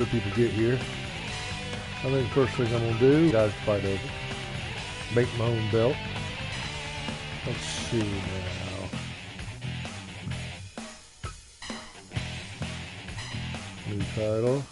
The people get here. I think the first thing I'm gonna do, guys, fight over. Make my own belt. Let's see now. New title.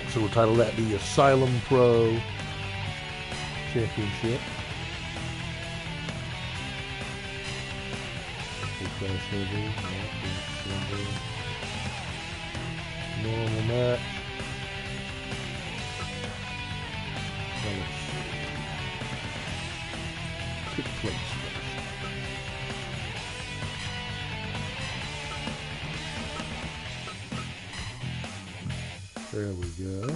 So we'll title that the Asylum Pro Championship. Normal match. Pick place first. There we go.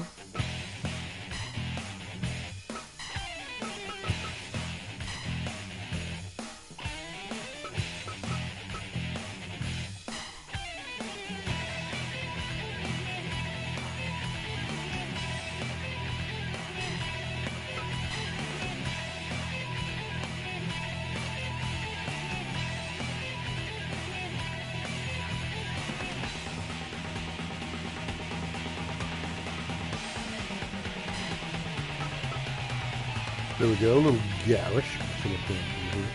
There we go, a little garish. So we'll put it here.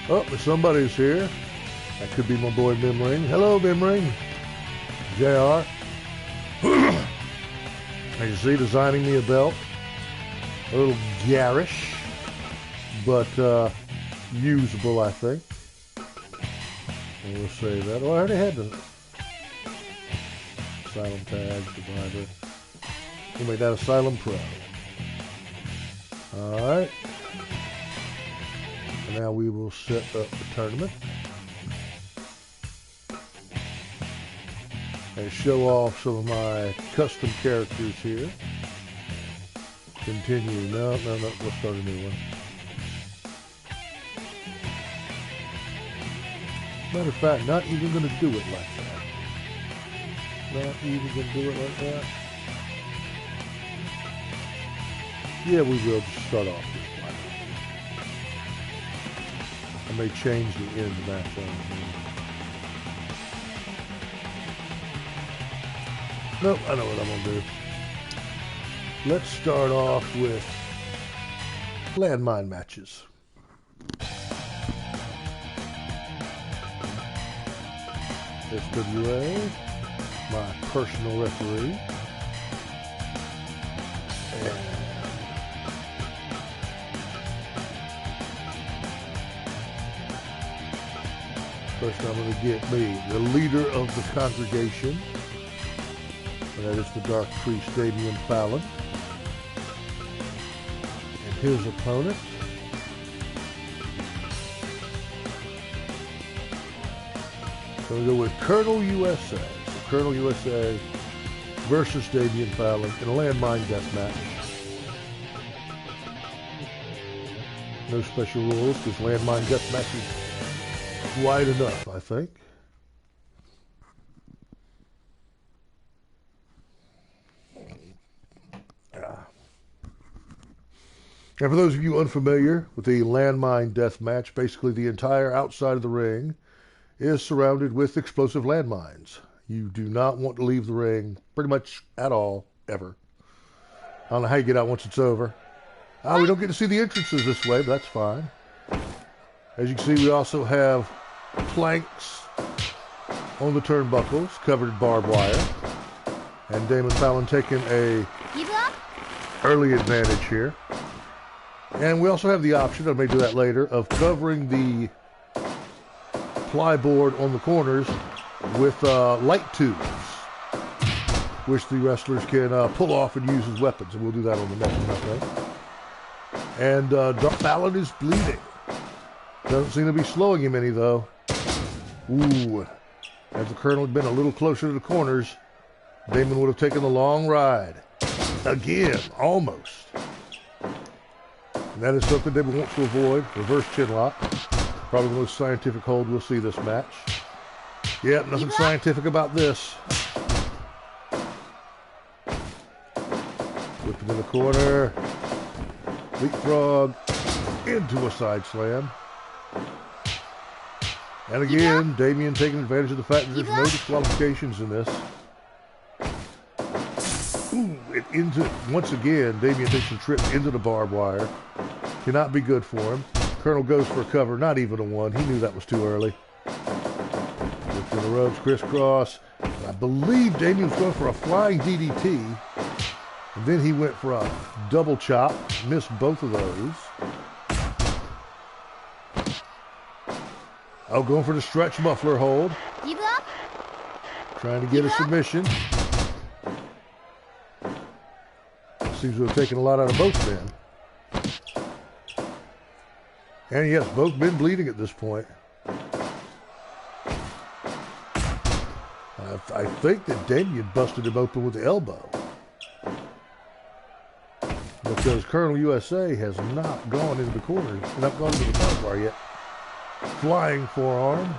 Oh, but somebody's here. That could be my boy Bimring. Hello, Bimring. JR. As you see, designing me a belt. A little garish, but usable, I think. And we'll say that. Oh, I already had the Asylum tag, Survivor. We'll make that Asylum Pro. Alright. And now we will set up the tournament. And show off some of my custom characters here. Continue. No, we'll start a new one. Matter of fact, not even going to do it like that. Not even going to do it like that. Yeah, we will just start off this way. I may change the end match on here. Nope, I know what I'm going to do. Let's start off with landmine matches. SWA, my personal referee. And first I'm going to get me, the leader of the congregation. And that is the Dark Priest, Damian Fallon. And his opponent. So we go with Colonel USA. So Colonel USA versus Damian Fallon in a landmine death match. No special rules because landmine death match is wide enough, I think. And for those of you unfamiliar with the landmine death match, basically the entire outside of the ring is surrounded with explosive landmines. You do not want to leave the ring pretty much at all, ever. I don't know how you get out once it's over. We don't get to see the entrances this way, but that's fine. As you can see, we also have planks on the turnbuckles, covered in barbed wire. And Damian Fallon taking a early advantage here. And we also have the option, I may do that later, of covering the plyboard on the corners with light tubes, which the wrestlers can pull off and use as weapons. And we'll do that on the next one, I think. And Dark Fallon is bleeding. Doesn't seem to be slowing him any, though. Ooh. If the Colonel had been a little closer to the corners, Damon would have taken the long ride. Again, almost. And that is something Damon wants to avoid. Reverse chin lock. Probably the most scientific hold we'll see this match. Yeah, nothing scientific about this. Whipping in the corner. Leapfrog into a side slam. And again, Damien taking advantage of the fact that there's no disqualifications in this. Ooh, once again, Damien takes a trip into the barbed wire. Cannot be good for him. Colonel goes for a cover, not even a one. He knew that was too early. Look to the ropes, crisscross. I believe Damien was going for a flying DDT. And then he went for a double chop. Missed both of those. Oh, going for the stretch muffler hold. Trying to get a submission. Seems to have taken a lot out of both men. And yes, both men bleeding at this point. I think that Damien busted him open with the elbow. Because Colonel USA has not gone into the corner, not gone into the barbed wire yet. Flying forearm.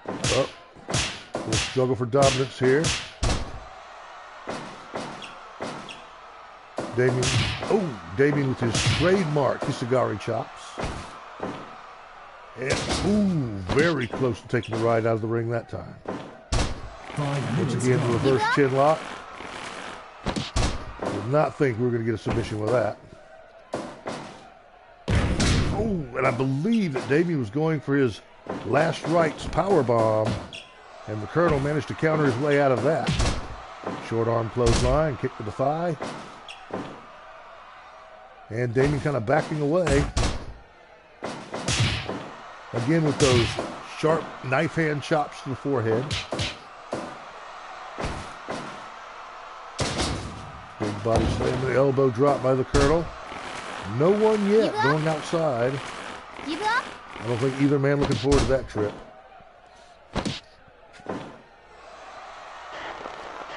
Oh, we'll struggle for dominance here. Damien with his trademark Kisagari chops. And, very close to taking the ride out of the ring that time. Once again, the reverse chin lock. Did not think we were going to get a submission with that. And I believe that Damien was going for his last rites power bomb, and the Colonel managed to counter his way out of that. Short arm clothesline, kick to the thigh. And Damien kind of backing away. Again with those sharp knife hand chops to the forehead. Big body slam, the elbow drop by the Colonel. No one yet going outside. I don't think either man looking forward to that trip.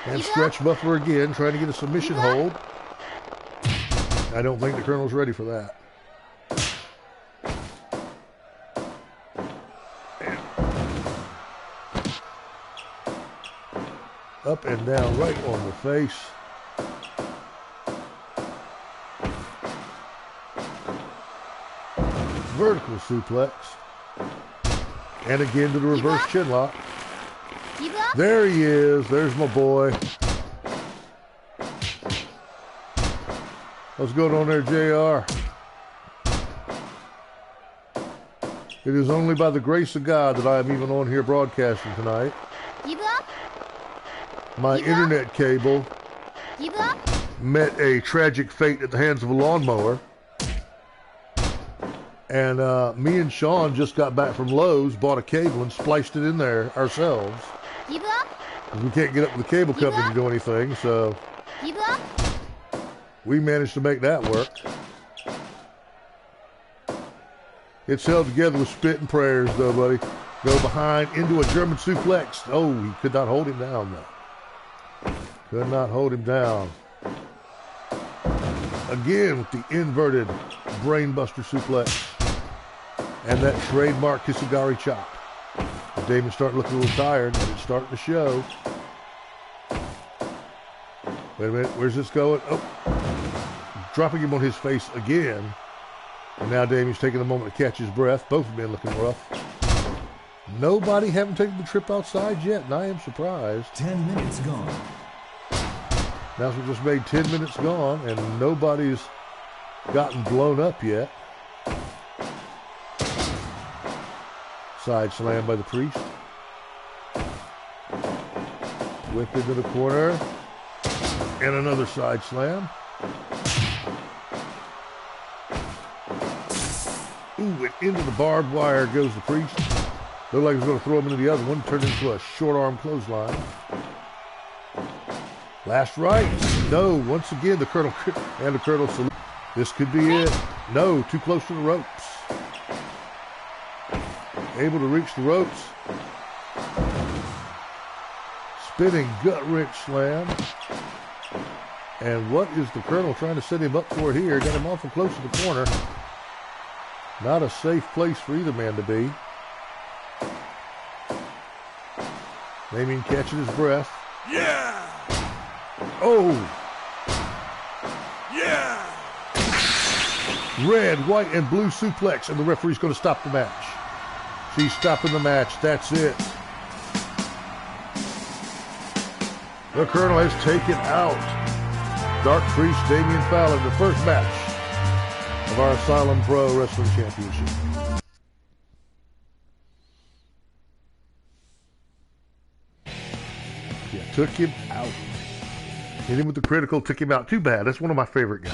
And stretch muffler again, trying to get a submission hold. I don't think the Colonel's ready for that. And up and down, right on the face. Vertical suplex. And again to the reverse chin lock. There he is. There's my boy. What's going on there, JR? It is only by the grace of God that I am even on here broadcasting tonight. My internet cable met a tragic fate at the hands of a lawnmower. And me and Sean just got back from Lowe's, bought a cable and spliced it in there ourselves. We can't get up with the cable company to do anything, so we managed to make that work. It's held together with spit and prayers, though, buddy. Go behind into a German suplex. Oh, he could not hold him down, though. Could not hold him down. Again with the inverted brainbuster suplex. And that trademark Kisagari chop. Damon's starting to look a little tired, but it's starting to show. Wait a minute, where's this going? Oh, dropping him on his face again. And now Damon's taking a moment to catch his breath. Both men looking rough. Nobody haven't taken the trip outside yet, and I am surprised. 10 minutes gone. Now we just made 10 minutes gone, and nobody's gotten blown up yet. Side slam by the Priest. Whip into the corner. And another side slam. Ooh, and into the barbed wire goes the Priest. Looked like he was going to throw him into the other one. Turned into a short arm clothesline. Last right. No, once again, the Colonel and the Colonel salute. This could be it. No, too close to the ropes. Able to reach the ropes. Spinning gut wrench slam. And what is the Colonel trying to set him up for here? Got him awful close to the corner. Not a safe place for either man to be. Damien catching his breath. Yeah! Oh! Yeah! Red, white, and blue suplex, and the referee's going to stop the match. She's stopping the match. That's it. The Colonel has taken out Dark Priest Damian Fowler, the first match of our Asylum Pro Wrestling Championship. Yeah, took him out. Hit him with the critical, took him out. Too bad. That's one of my favorite guys.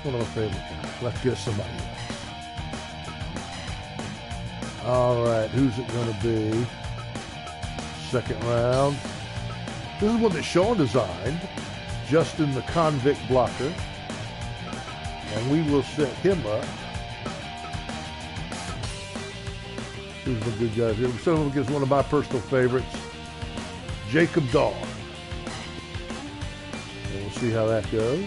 One of my favorite guys. Let's get somebody else. All right, who's it going to be? Second round. This is one that Sean designed. Justin the Convict Blocker. And we will set him up. Who's the good guys here? Some of them gets one of my personal favorites. Jacob Dawn. And we'll see how that goes.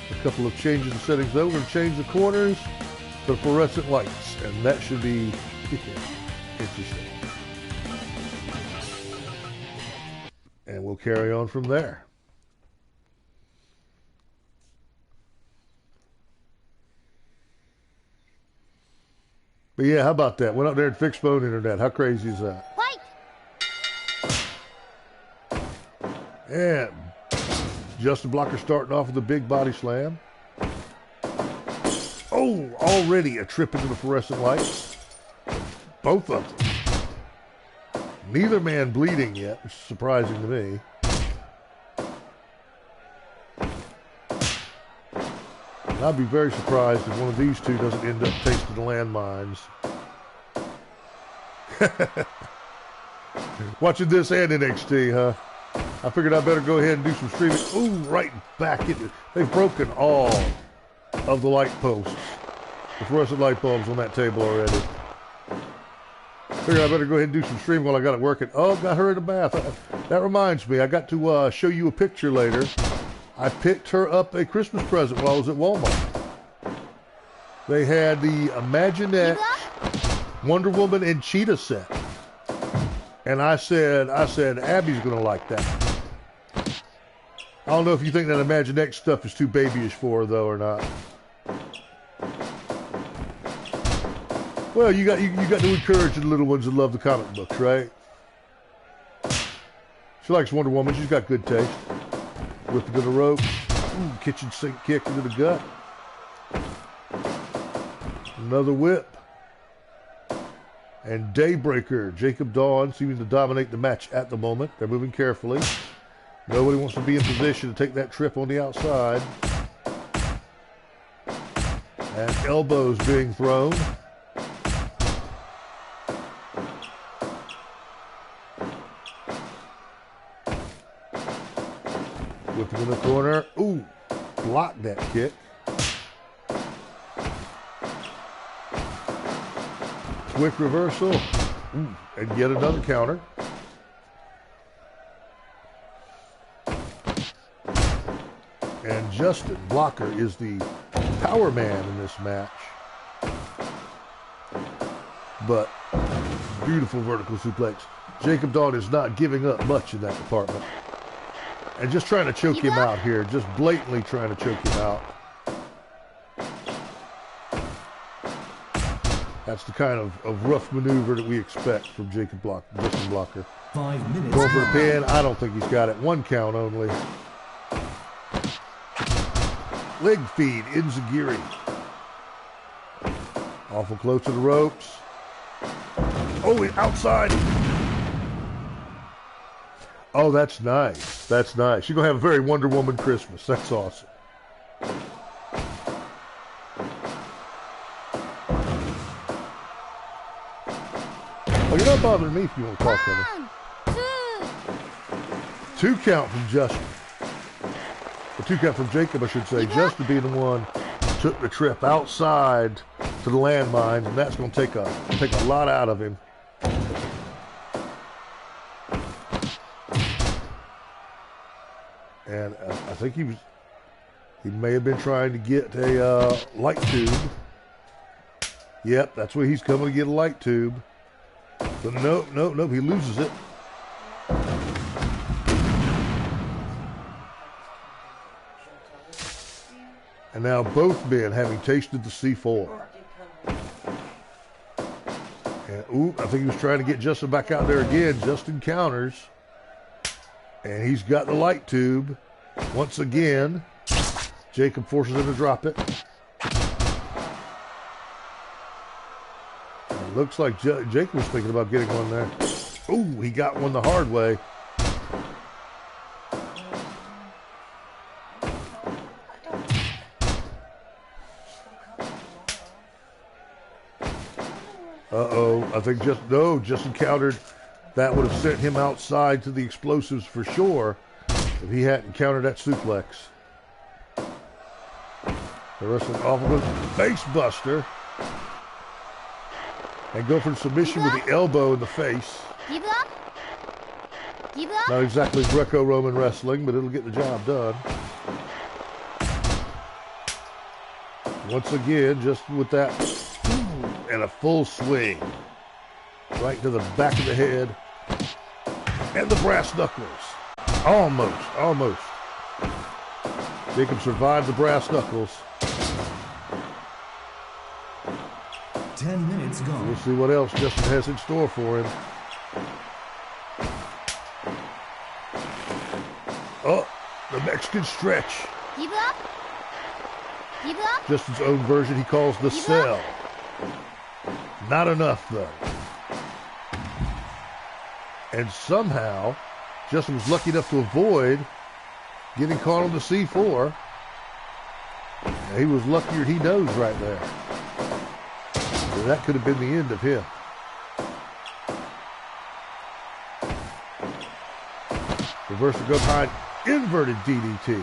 A couple of changes in settings though. We're going to change the corners to fluorescent lights. And that should be interesting. And we'll carry on from there. But yeah, how about that? Went out there and fixed phone internet. How crazy is that? And Justin Blocker starting off with a big body slam. Oh, already a trip into the fluorescent lights. Both of them. Neither man bleeding yet, which is surprising to me. And I'd be very surprised if one of these two doesn't end up tasting the landmines. Watching this and NXT, huh? I figured I better go ahead and do some streaming. Ooh, right back into it. They've broken all of the light posts. The fluorescent light bulbs on that table already. Figured I better go ahead and do some streaming while I got it working. Oh, got her in the bath. That reminds me, I got to show you a picture later. I picked her up a Christmas present while I was at Walmart. They had the Imaginext Wonder Woman and Cheetah set. And I said, Abby's going to like that. I don't know if you think that Imaginext stuff is too babyish for her, though, or not. Well, you got to encourage the little ones that love the comic books, right? She likes Wonder Woman. She's got good taste. Whipping to the rope. Ooh, kitchen sink kick into the gut. Another whip. And Daybreaker, Jacob Dawn, seeming to dominate the match at the moment. They're moving carefully. Nobody wants to be in position to take that trip on the outside. And elbows being thrown. Whipping in the corner. Ooh, blocked that kick. Quick reversal. Ooh, and yet another counter. And Justin Blocker is the power man in this match. But beautiful vertical suplex. Jacob Dawn is not giving up much in that department. And just trying to choke him out here. Just blatantly trying to choke him out. That's the kind of rough maneuver that we expect from Justin Blocker. 5 minutes. Going for the pin. I don't think he's got it. One count only. Leg feed, Enziguri. Awful close to the ropes. Oh, outside. Oh, that's nice. That's nice. You're going to have a very Wonder Woman Christmas. That's awesome. Oh, you're not bothering me if you want to talk to me. 2 count from Justin. A 2 count from Jacob, I should say. Justin being the one who took the trip outside to the landmine, and that's going to take a lot out of him. And I think he may have been trying to get a light tube. Yep, that's where he's coming to get a light tube. But nope, he loses it. And now both men having tasted the C4. And I think he was trying to get Justin back out there again. Justin counters. And he's got the light tube. Once again, Jacob forces him to drop it. It looks like Jacob was thinking about getting one there. Ooh, he got one the hard way. Uh-oh, I think Justin countered. That would have sent him outside to the explosives for sure if he hadn't countered that suplex. The wrestling awful face buster. And go for the submission with the elbow in the face. Give up? Give up? Not exactly Greco-Roman wrestling, but it'll get the job done. Once again, just with that, and a full swing. Right to the back of the head. And the brass knuckles. Almost. Jacob survived the brass knuckles. 10 minutes gone. We'll see what else Justin has in store for him. Oh, the Mexican stretch. Give up? Give up? Justin's own version he calls the cell. Not enough, though. And somehow, Justin was lucky enough to avoid getting caught on the C4. He was luckier than he knows right there. That could have been the end of him. Reversal go behind, inverted DDT.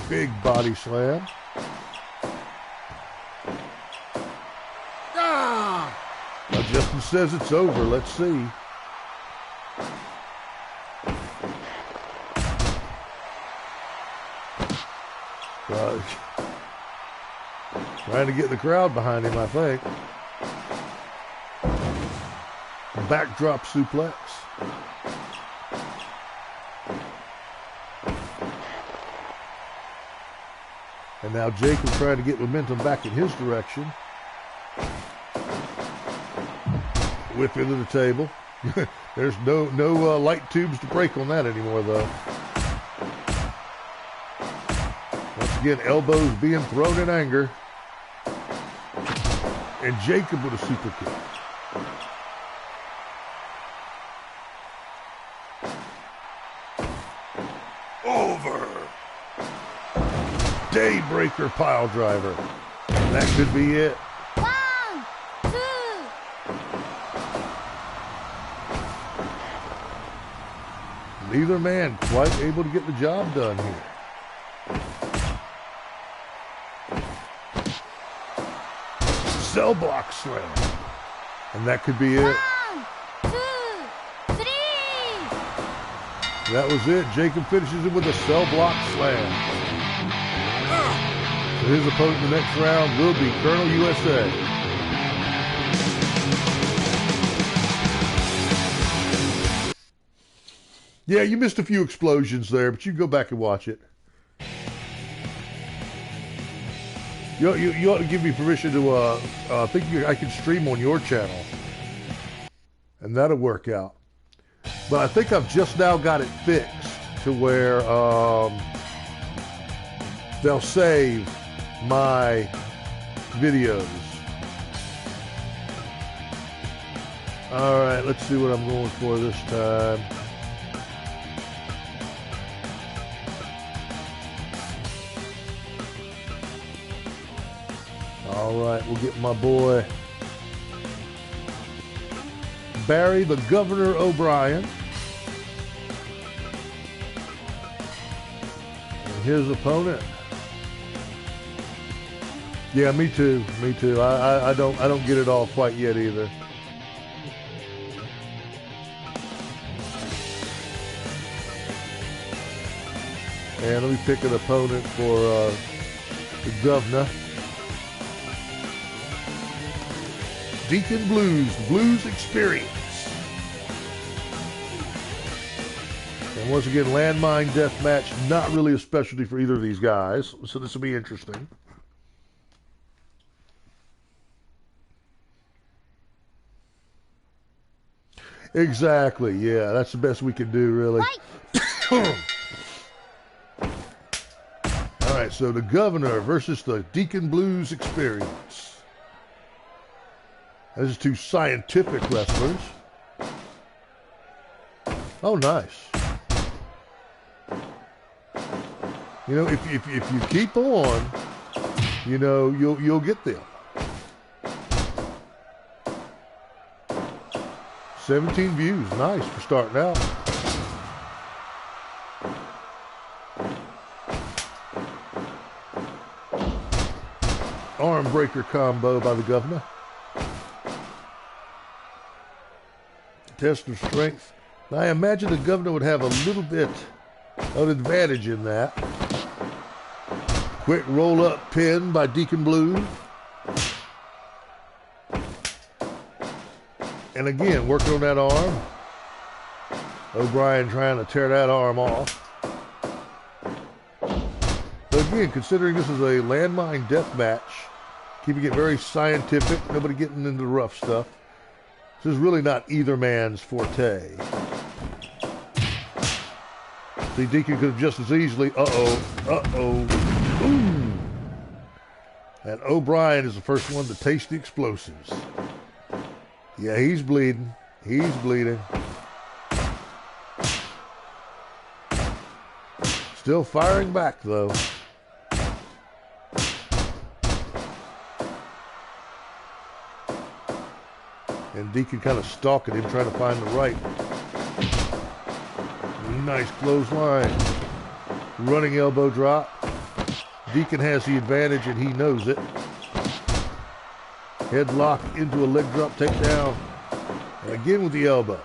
Big body slam. Now Justin says it's over. Let's see. Trying to get the crowd behind him, I think. Backdrop suplex. And now Jacob trying to get momentum back in his direction. Whip into the table. There's no light tubes to break on that anymore, though. Once again, elbows being thrown in anger. And Jacob with a super kick. Over. Daybreaker pile driver. That could be it. 1, 2. Neither man quite able to get the job done here. Cell block slam. And that could be it. 1, 2, 3. That was it. Jacob finishes it with a cell block slam. So his opponent in the next round will be Colonel USA. Yeah, you missed a few explosions there, but you can go back and watch it. You ought to give me permission to, I think I can stream on your channel. And that'll work out. But I think I've just now got it fixed to where they'll save my videos. All right, let's see what I'm going for this time. All right, we'll get my boy Barry the Governor O'Brien. And his opponent. Yeah, me too. Me too. I don't get it all quite yet either. And let me pick an opponent for the governor. Deacon Blues, Blues Experience. And once again, landmine death match, not really a specialty for either of these guys. So this will be interesting. Exactly, yeah, that's the best we can do, really. All right, so the governor versus the Deacon Blues Experience. Those are two scientific wrestlers. Oh, nice. You know, if you keep on, you know, you'll get them. 17 views, nice for starting out. Arm breaker combo by the governor. Test of strength. Now, I imagine the governor would have a little bit of advantage in that. Quick roll-up pin by Deacon Blue. And again, working on that arm. O'Brien trying to tear that arm off. But again, considering this is a landmine death match, keeping it very scientific, nobody getting into the rough stuff. This is really not either man's forte. See, Deacon could have just as easily, ooh. And O'Brien is the first one to taste the explosives. Yeah, he's bleeding. He's bleeding. Still firing back, though. And Deacon kind of stalking him, trying to find the right. Nice clothesline. Running elbow drop. Deacon has the advantage, and he knows it. Headlock into a leg drop takedown. And again with the elbow.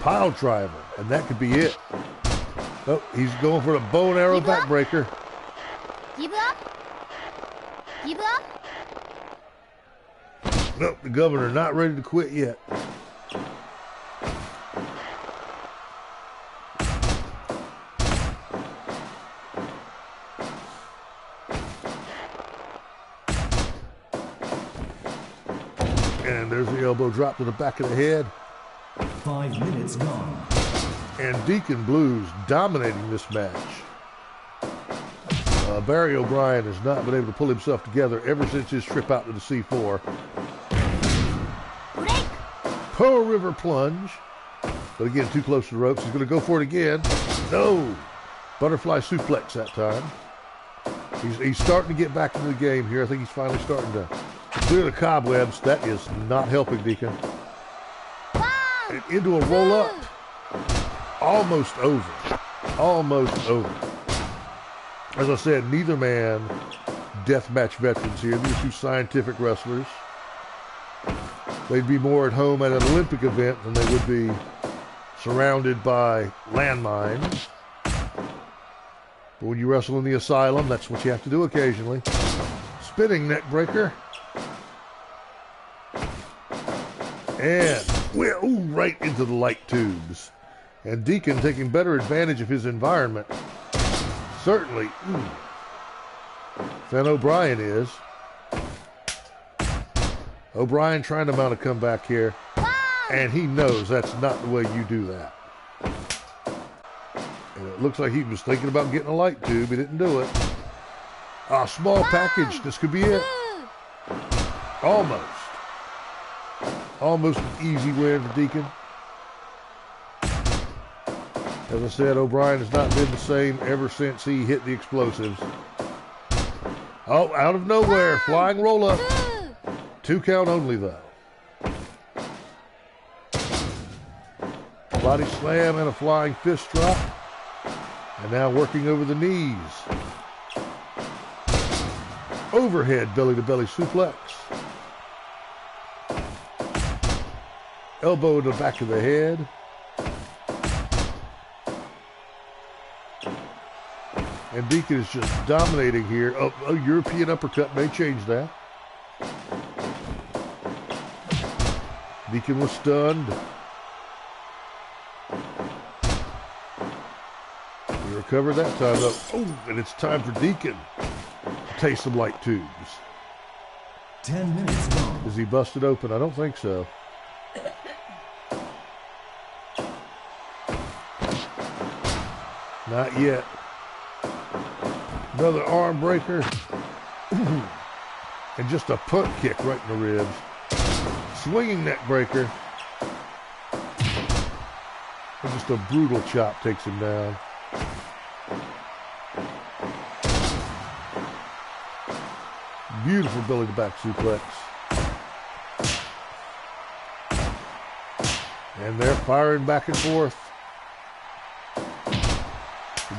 Pile driver, and that could be it. Oh, he's going for the bow and arrow backbreaker. Give up? Give up? Nope, the governor not ready to quit yet. And there's the elbow drop to the back of the head. 5 minutes gone. And Deacon Blues dominating this match. Barry O'Brien has not been able to pull himself together ever since his trip out to the C4. Pearl River plunge. But again, too close to the ropes. He's going to go for it again. No. Butterfly suplex that time. He's starting to get back into the game here. I think he's finally starting to clear the cobwebs. That is not helping Deacon. And into a roll-up. Almost over. Almost over. As I said, neither man deathmatch veterans here. These are two scientific wrestlers. They'd be more at home at an Olympic event than they would be surrounded by landmines. But when you wrestle in the asylum, that's what you have to do occasionally. Spinning neck breaker. And right into the light tubes. And Deacon taking better advantage of his environment. Certainly. Than O'Brien is. O'Brien trying to mount a comeback here. And he knows that's not the way you do that. And it looks like he was thinking about getting a light tube. He didn't do it. A small package. This could be it. Almost. Almost an easy win for Deacon. As I said, O'Brien has not been the same ever since he hit the explosives. Oh, out of nowhere. Flying roll up. 2 count only, though. Body slam and a flying fist drop. And now working over the knees. Overhead belly-to-belly suplex. Elbow in the back of the head. And Deacon is just dominating here. Oh, a European uppercut may change that. Deacon was stunned. He recovered that time, though. Oh, and it's time for Deacon to taste some light tubes. 10 minutes gone. Is he busted open? I don't think so. Not yet. Another arm breaker. Ooh. And just a punt kick right in the ribs. Swinging neck breaker. And just a brutal chop takes him down. Beautiful belly to back suplex. And they're firing back and forth.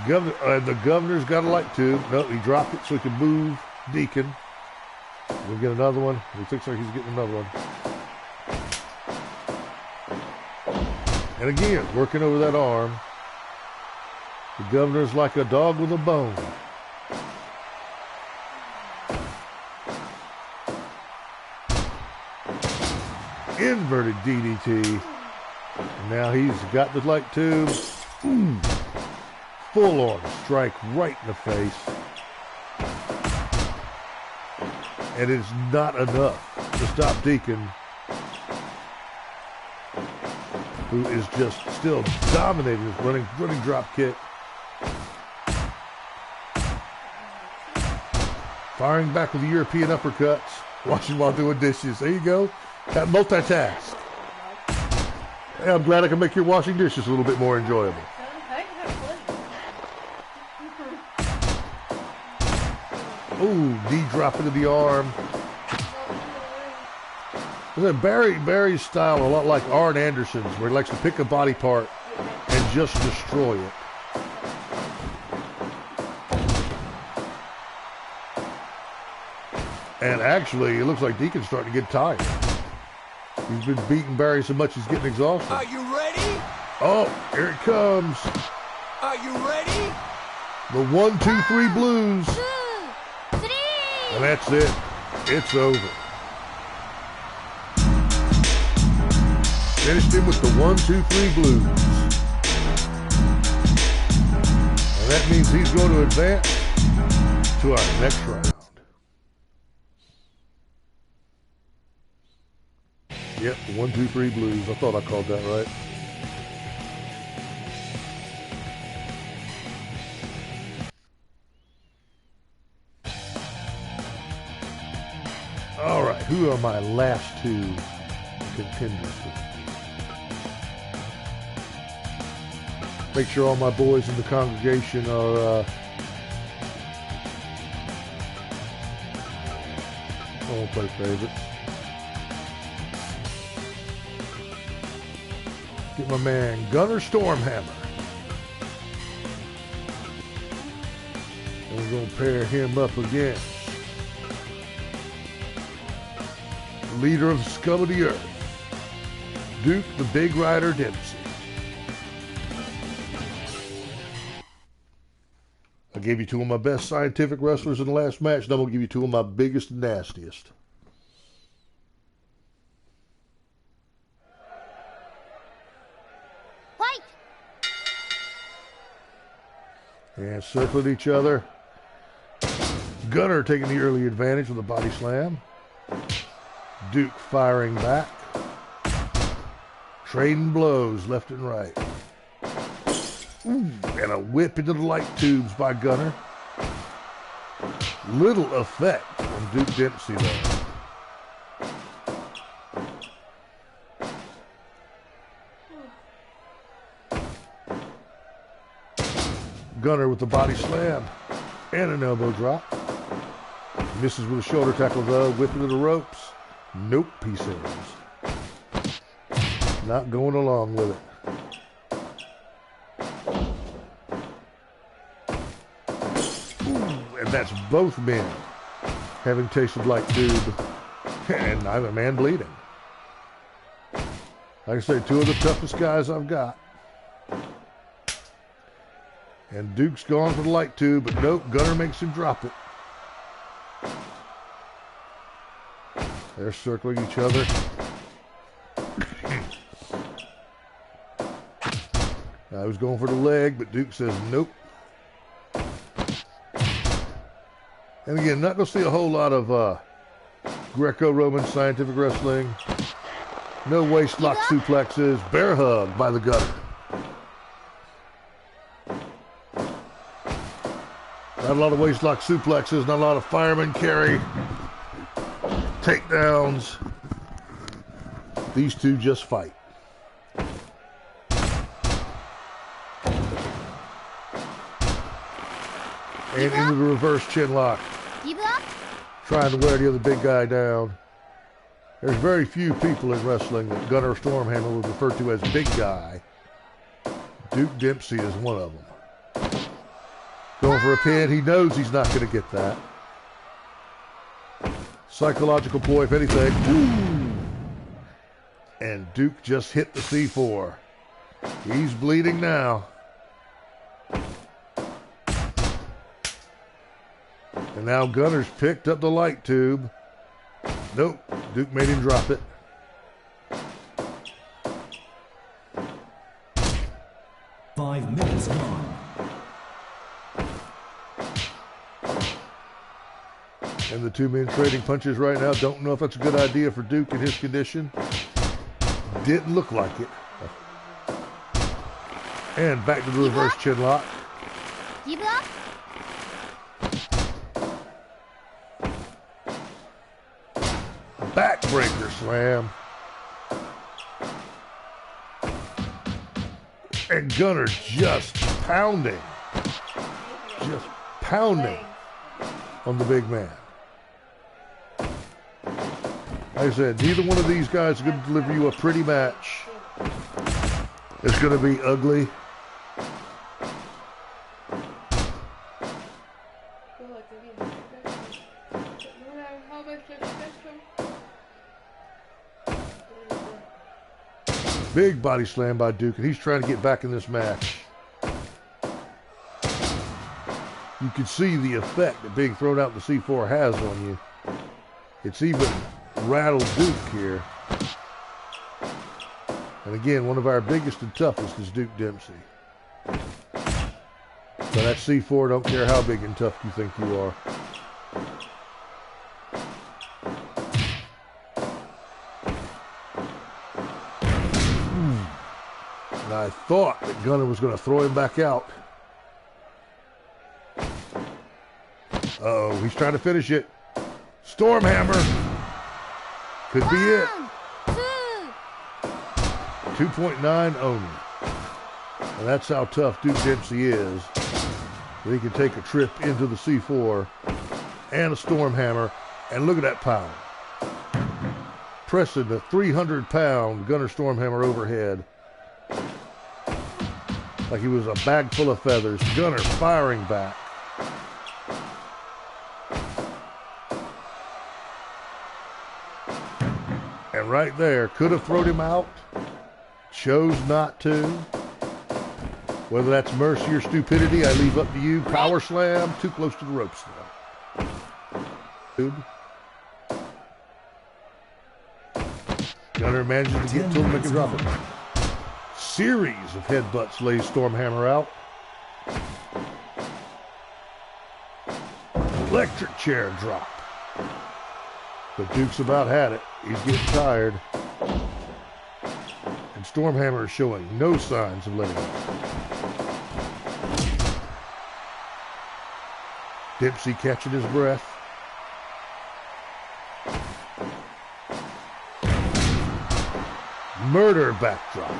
The governor's got a light tube. No, he dropped it so he could move Deacon. We'll get another one. He looks like he's getting another one. And again, working over that arm. The governor's like a dog with a bone. Inverted DDT. And now he's got the light tube. Full on strike right in the face. And it's not enough to stop Deacon, who is just still dominating his running drop kick. Firing back with the European uppercuts. Watching while doing dishes. There you go. That multitask. Hey, I'm glad I can make your washing dishes a little bit more enjoyable. Ooh, knee drop into the arm. Barry's style a lot like Arn Anderson's, where he likes to pick a body part and just destroy it. And actually, it looks like Deacon's starting to get tired. He's been beating Barry so much he's getting exhausted. Are you ready? Oh, here it comes. Are you ready? The 1, 2, 3 blues. 2, 3. And that's it. It's over. Finished him with the 1, 2, 3 blues. And that means he's going to advance to our next round. Yep, 1, 2, 3 blues. I thought I called that right. All right, who are my last 2 contenders? Make sure all my boys in the congregation are all play favorites. Get my man Gunner Stormhammer. And we're going to pair him up against the leader of the scum of the earth, Duke the Big Rider Dempsey. I gave you 2 of my best scientific wrestlers in the last match. Now I'm going to give you 2 of my biggest and nastiest. Fight! And circling each other. Gunner taking the early advantage with a body slam. Duke firing back. Trading blows left and right. Ooh, and a whip into the light tubes by Gunner. Little effect on Duke Dempsey though. Gunner with the body slam and an elbow drop. Misses with a shoulder tackle though, whipping to the ropes. Nope, he says. Not going along with it. Ooh, and that's both men having tasted like tube, and I'm a man bleeding. Like I say, two of the toughest guys I've got. And Duke's gone for the light tube, but nope, Gunner makes him drop it. They're circling each other. I was going for the leg, but Duke says nope. And again, not going to see a whole lot of Greco-Roman scientific wrestling. No waist lock suplexes. Bear hug by the Gunner. Not a lot of waist lock suplexes. Not a lot of fireman carry. Takedowns. These two just fight. And into the reverse chin lock. Trying to wear the other big guy down. There's very few people in wrestling that Gunner Stormhammer would refer to as big guy. Duke Dempsey is one of them. Going for a pin. He knows he's not going to get that. Psychological ploy, if anything. Ooh. And Duke just hit the C4. He's bleeding now. And now Gunner's picked up the light tube. Nope, Duke made him drop it. Five minutes gone. And the two men trading punches right now. Don't know if that's a good idea for Duke in his condition. Didn't look like it. And back to the reverse chin lock. Give up. Backbreaker slam. And Gunner just pounding. Just pounding on the big man. Like I said, neither one of these guys is going to deliver you a pretty match. It's going to be ugly. Big body slam by Duke, and he's trying to get back in this match. You can see the effect that being thrown out in the C4 has on you. It's even rattled Duke here. And again, one of our biggest and toughest is Duke Dempsey. So that C4, don't care how big and tough you think you are. And I thought that Gunner was going to throw him back out. Uh-oh, he's trying to finish it. Stormhammer. Could be it. 2.9 only. And that's how tough Duke Dempsey is. He can take a trip into the C4 and a Stormhammer. And look at that power. Pressing the 300-pound Gunner Stormhammer overhead. Like he was a bag full of feathers. Gunner firing back. And right there, could have thrown him out. Chose not to. Whether that's mercy or stupidity, I leave up to you. Power slam, too close to the ropes though. Gunner manages to get to him and drop it. Series of headbutts lays Stormhammer out. Electric chair drop. But Duke's about had it. He's getting tired. And Stormhammer is showing no signs of letting up. Dempsey catching his breath. Murder backdrop.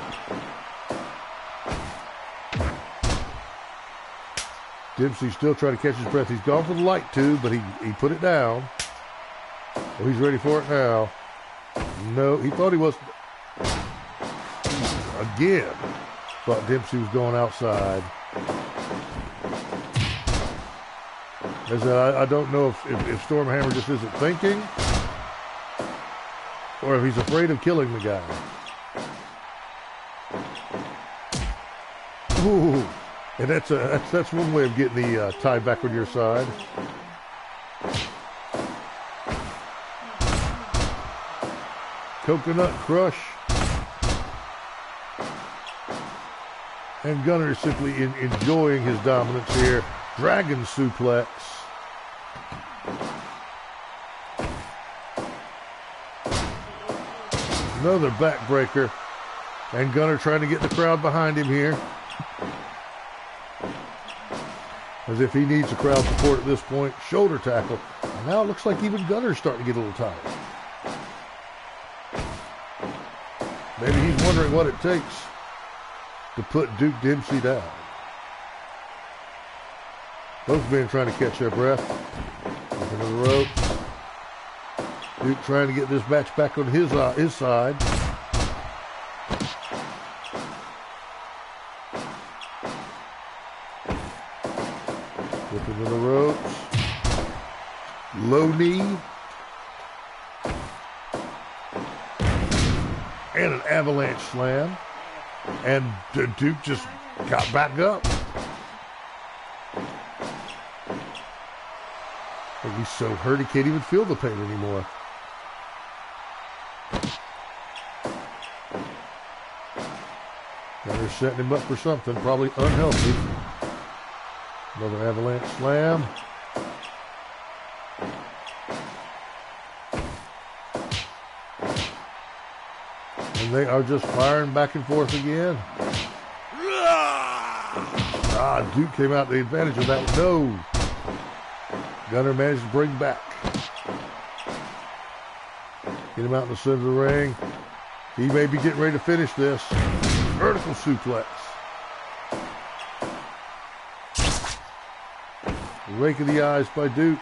Dempsey's still trying to catch his breath. He's gone for the light tube, but he put it down. Oh, he's ready for it now. No, he thought he was. Again, thought Dempsey was going outside. As I don't know if Stormhammer just isn't thinking, or if he's afraid of killing the guy. Ooh, and that's one way of getting the tie back on your side. Coconut crush. And Gunner is simply enjoying his dominance here. Dragon suplex. Another backbreaker. And Gunner trying to get the crowd behind him here. As if he needs the crowd support at this point. Shoulder tackle. And now it looks like even Gunner's starting to get a little tired. Maybe he's wondering what it takes to put Duke Dempsey down. Both men trying to catch their breath. Looking to the ropes. Duke trying to get this match back on his side. Looking to the ropes. Low knee. And an avalanche slam. And Duke just got back up. And he's so hurt he can't even feel the pain anymore. Now they're setting him up for something, probably unhealthy. Another avalanche slam. And they are just firing back and forth again. Duke came out the advantage of that. No. Gunner managed to bring back. Get him out in the center of the ring. He may be getting ready to finish this. Vertical suplex. Rake of the eyes by Duke.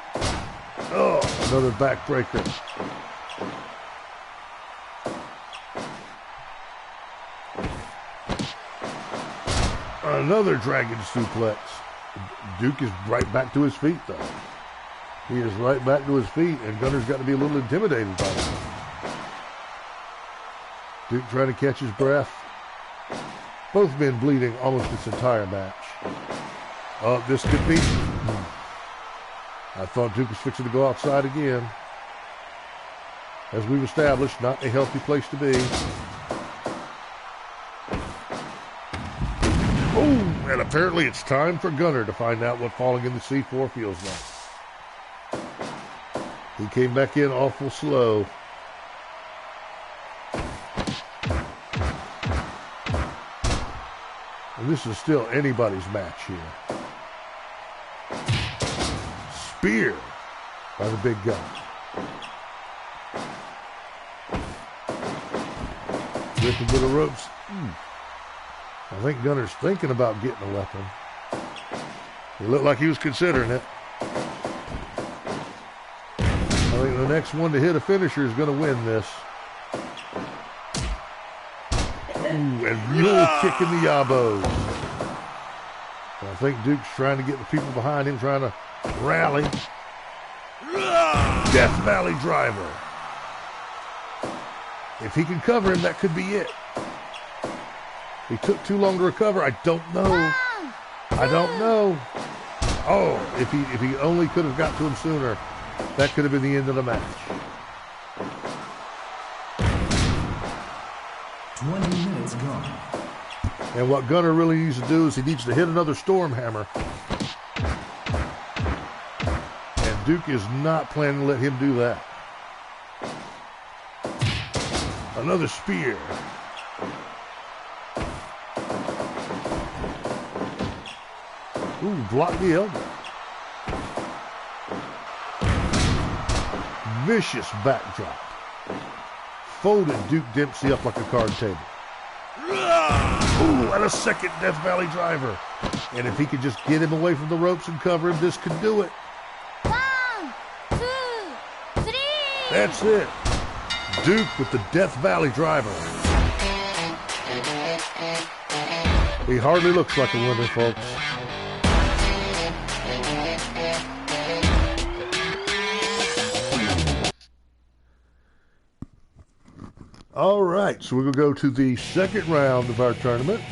Oh, another backbreaker. Another dragon suplex. Duke is right back to his feet, though. He is right back to his feet, and Gunner's got to be a little intimidated by him. Duke trying to catch his breath. Both men bleeding almost this entire match. Oh, this could be. I thought Duke was fixing to go outside again. As we've established, not a healthy place to be. Oh, and apparently it's time for Gunner to find out what falling in the C4 feels like. He came back in awful slow. And this is still anybody's match here. Spear by the big guy. Ripping to the ropes. I think Gunner's thinking about getting a weapon. It looked like he was considering it. I think the next one to hit a finisher is going to win this. Ooh, and real kick in the elbows. I think Duke's trying to get the people behind him, trying to rally. Death Valley Driver. If he can cover him, that could be it. He took too long to recover. I don't know. I don't know. Oh, if he only could have got to him sooner, that could have been the end of the match. 20 minutes gone. And what Gunner really needs to do is he needs to hit another storm hammer. And Duke is not planning to let him do that. Another spear. Ooh, block the elbow. Vicious backdrop. Folded Duke Dempsey up like a card table. Ooh, and a second Death Valley Driver. And if he could just get him away from the ropes and cover him, this could do it. 1, 2, 3. That's it. Duke with the Death Valley driver. He hardly looks like a winner, folks. All right, so we're going to go to the second round of our tournament.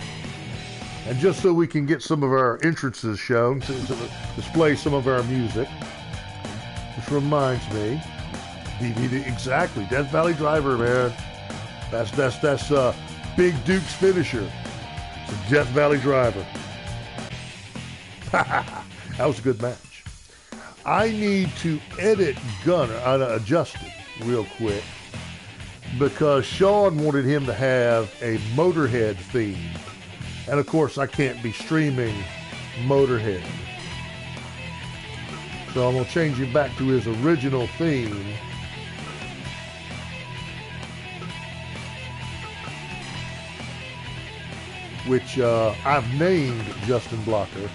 And just so we can get some of our entrances shown, to display some of our music, which reminds me, DVD, exactly, Death Valley Driver, man. That's Big Duke's finisher. It's a Death Valley Driver. That was a good match. I need to edit Gunner, adjust it real quick, because Sean wanted him to have a Motorhead theme. And of course, I can't be streaming Motorhead. So I'm going to change him back to his original theme. Which I've named Justin Blocker,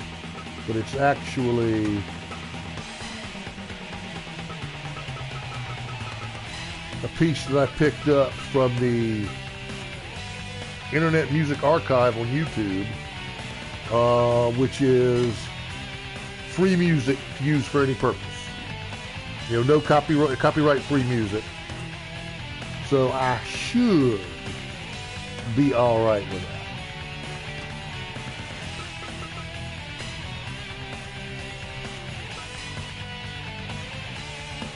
but it's actually a piece that I picked up from the Internet Music Archive on YouTube, which is free music to use for any purpose. You know, no copyright-free music. So I should be all right with that.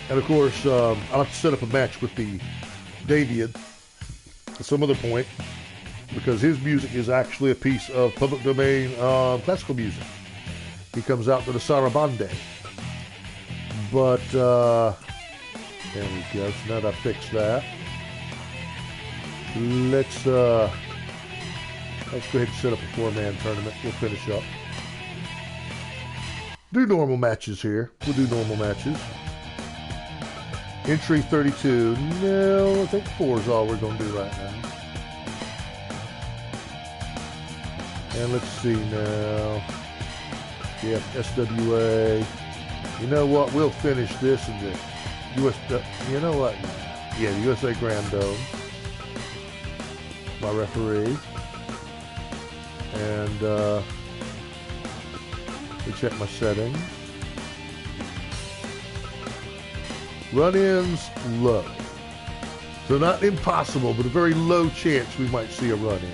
And of course, I'll have to set up a match with the Davian at some other point, because his music is actually a piece of public domain classical music. He comes out to the Sarabande. But, there we go. So now that I fixed that, let's go ahead and set up a four-man tournament. We'll finish up. Do normal matches here. We'll do normal matches. Entry 32. No, I think 4 is all we're going to do right now. And let's see now. Yeah, SWA. You know what? We'll finish this in the US. You know what? Yeah, the USA Grand Dome. My referee. And let me check my settings. Run-ins low. So not impossible, but a very low chance we might see a run-in.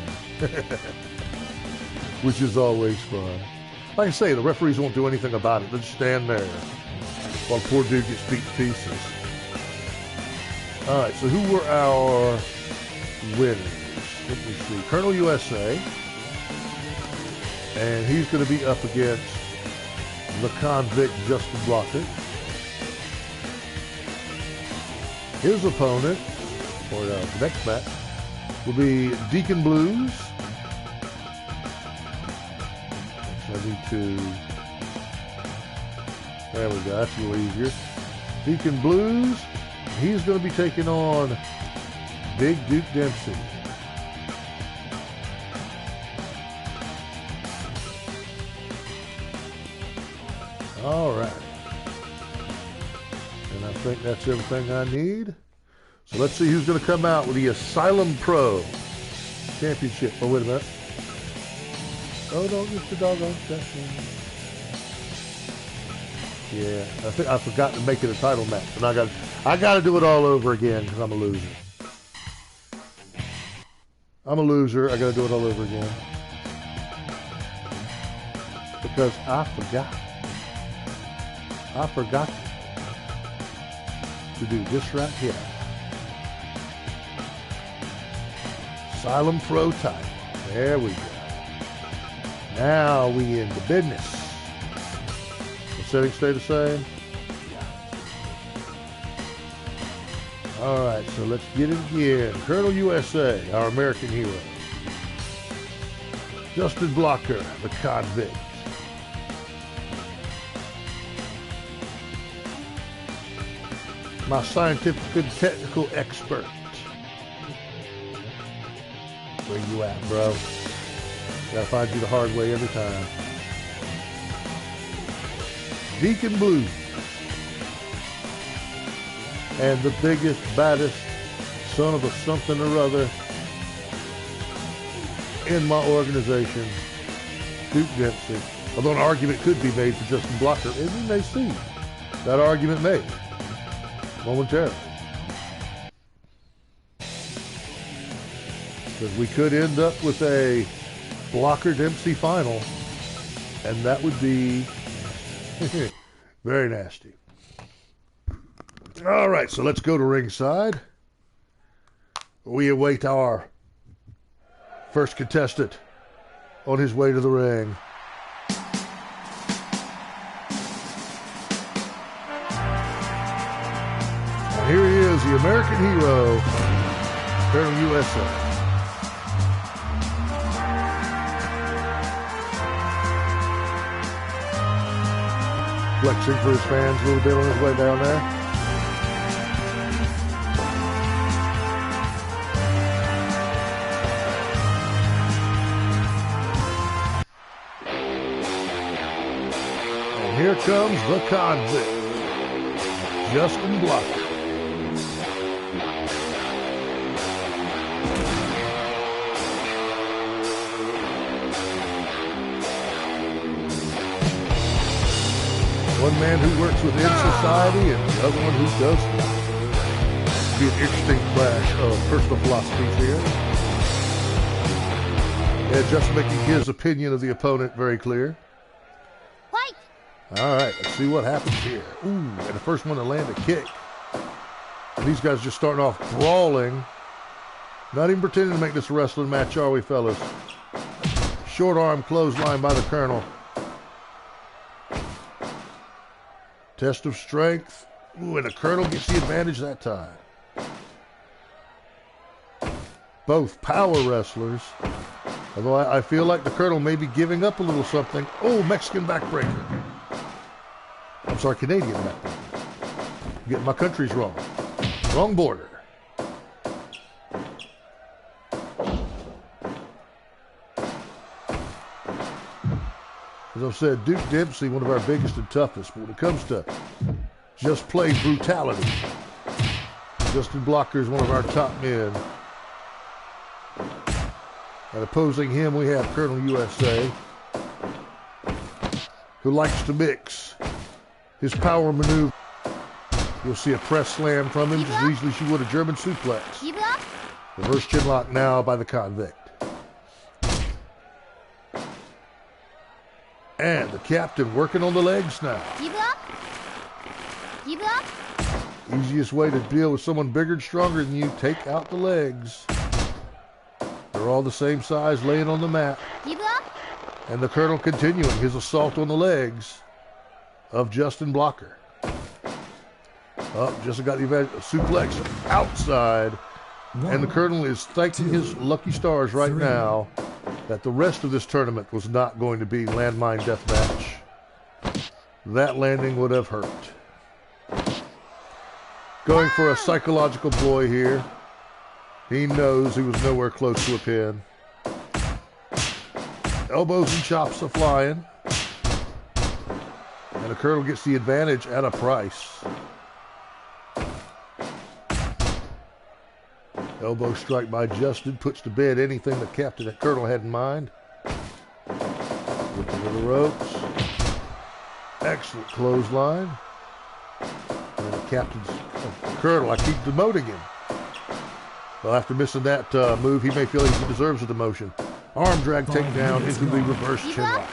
Which is always fun. Like I say, the referees won't do anything about it. They'll just stand there while poor dude gets beat to pieces. All right, so who were our winners? Let me see. Colonel USA. And he's going to be up against the convict Justin Blocker. His opponent, or the next match, will be Deacon Blues. I need to, there we go, that's a little easier. Deacon Blues, he's going to be taking on Big Duke Dempsey. All right. And I think that's everything I need. So let's see who's going to come out with the Asylum Pro Championship. Oh, wait a minute. Oh, don't get the doggone session. Yeah, I think I forgot to make it a title match, and I got to do it all over again because I'm a loser. I'm a loser. I got to do it all over again because I forgot. I forgot to do this right here. Asylum Pro title. There we go. Now we in the business. The settings stay the same? Yeah. All right, so let's get it again. Colonel USA, our American hero. Justin Blocker, the convict. My scientific and technical expert. Where you at, bro? Gotta find you the hard way every time. Deacon Blue. And the biggest, baddest son of a something or other in my organization, Duke Dempsey. Although an argument could be made for Justin Blocker, and we may see that argument made momentarily. Because we could end up with a Blocker-Dempsey final, and that would be very nasty. All right, so let's go to ringside. We await our first contestant on his way to the ring. And here he is, the American hero, Tourney, USA. Flexing for his fans a little bit on his way down there. And here comes the convict, Justin Blocker. One man who works within society and the other one who does not. It'll be an interesting clash of personal philosophies here. Yeah, just making his opinion of the opponent very clear. Fight! All right, let's see what happens here. Ooh, and the first one to land a kick. And these guys just starting off brawling. Not even pretending to make this a wrestling match, are we, fellas? Short arm clothesline by the Colonel. Test of strength. Ooh, and the Colonel gets the advantage that time. Both power wrestlers. Although I feel like the Colonel may be giving up a little something. Oh, Mexican backbreaker. I'm sorry, Canadian backbreaker. I'm getting my countries wrong. Wrong border. As I've said, Duke Dempsey, one of our biggest and toughest. But when it comes to just plain brutality, Justin Blocker is one of our top men. And opposing him, we have Colonel USA, who likes to mix his power maneuver. You'll see a press slam from him just as easily as you would a German suplex. Reverse chin lock now by the convict. And the captain working on the legs now. Give up? Give up? Easiest way to deal with someone bigger and stronger than you, take out the legs. They're all the same size laying on the mat. Give up? And the Colonel continuing his assault on the legs of Justin Blocker. Oh, just got the suplex outside. And the Colonel is thanking his lucky stars right now that the rest of this tournament was not going to be landmine deathmatch. That landing would have hurt. Going for a psychological ploy here. He knows he was nowhere close to a pin. Elbows and chops are flying. And the Colonel gets the advantage at a price. Elbow strike by Justin puts to bed anything the captain and Colonel had in mind. Looking to the ropes. Excellent clothesline. And the captain's Colonel, I keep demoting him. Well, after missing that move, he may feel he deserves a demotion. Arm drag takedown into the reverse chin lock.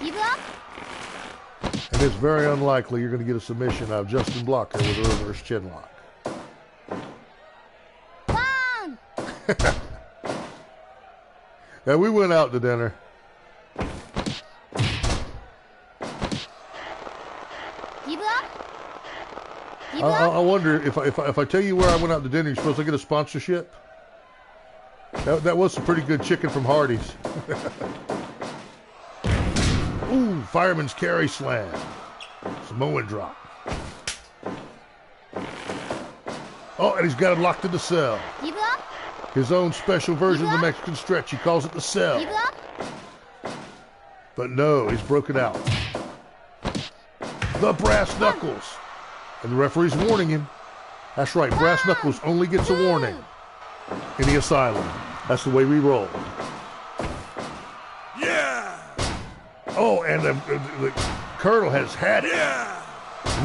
Give up? And it's very unlikely you're going to get a submission out of Justin Blocker with a reverse chin lock. Yeah, we went out to dinner. Give up? Give I wonder if I tell you where I went out to dinner, you're supposed to get a sponsorship? That was some pretty good chicken from Hardee's. Ooh, fireman's carry slam. Samoan drop. Oh, and he's got him locked in the cell. Give up? His own special version of the Mexican stretch. He calls it the cell. Give up? But no, he's broken out. The brass knuckles. And the referee's warning him. That's right, brass knuckles only gets a warning in the asylum. That's the way we roll. Yeah! Oh, and the Colonel has had it. Yeah!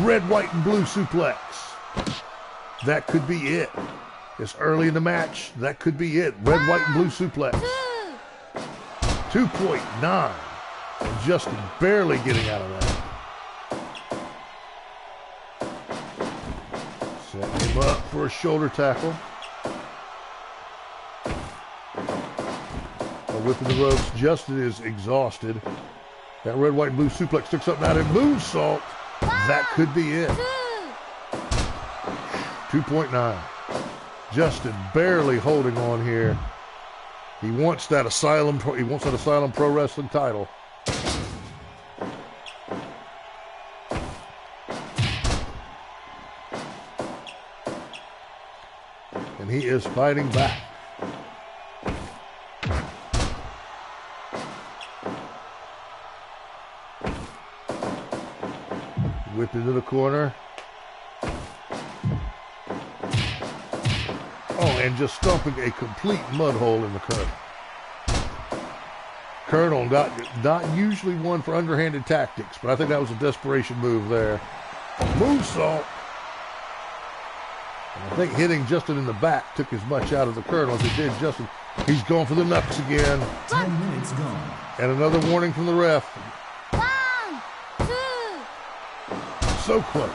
Red, white, and blue suplex. That could be it. It's early in the match. That could be it. Red, white, and blue suplex. 2.9. And Justin barely getting out of that. Set him up for a shoulder tackle. Whipping the ropes. Justin is exhausted. That red, white, and blue suplex took something out of him. Moonsault. That could be it. 2.9. Justin barely holding on here. He wants that Asylum Pro Wrestling title. And he is fighting back. Whipped into the corner. Oh, and just stomping a complete mud hole in the Colonel. Colonel, not usually one for underhanded tactics, but I think that was a desperation move there. Moonsault. And I think hitting Justin in the back took as much out of the Colonel as it did Justin. He's going for the knucks again. 10 minutes gone. And another warning from the ref. 1, 2. So close.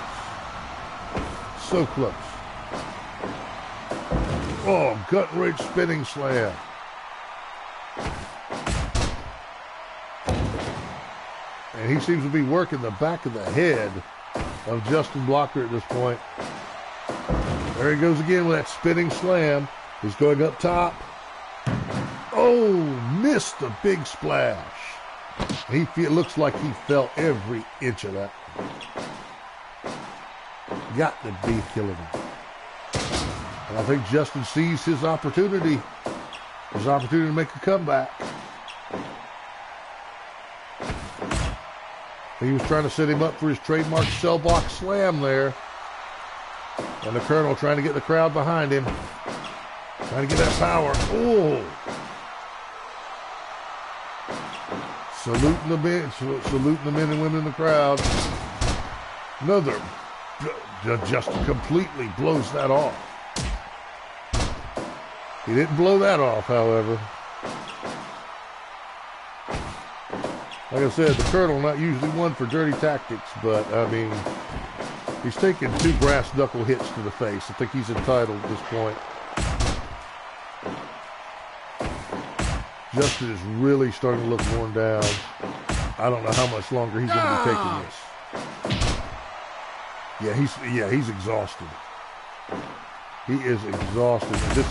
So close. Oh, gut wrench spinning slam. And he seems to be working the back of the head of Justin Blocker at this point. There he goes again with that spinning slam. He's going up top. Oh, missed the big splash. It looks like he felt every inch of that. Got to be killing him. And I think Justin sees his opportunity. His opportunity to make a comeback. He was trying to set him up for his trademark cell block slam there. And the Colonel trying to get the crowd behind him. Trying to get that power. Oh! Saluting the men and women in the crowd. Another. Justin completely blows that off. He didn't blow that off, however. Like I said, the Colonel not usually one for dirty tactics, but, I mean, he's taken 2 brass knuckle hits to the face. I think he's entitled at this point. Justin is really starting to look worn down. I don't know how much longer he's going to be taking this. Yeah, he's exhausted. He is exhausted. And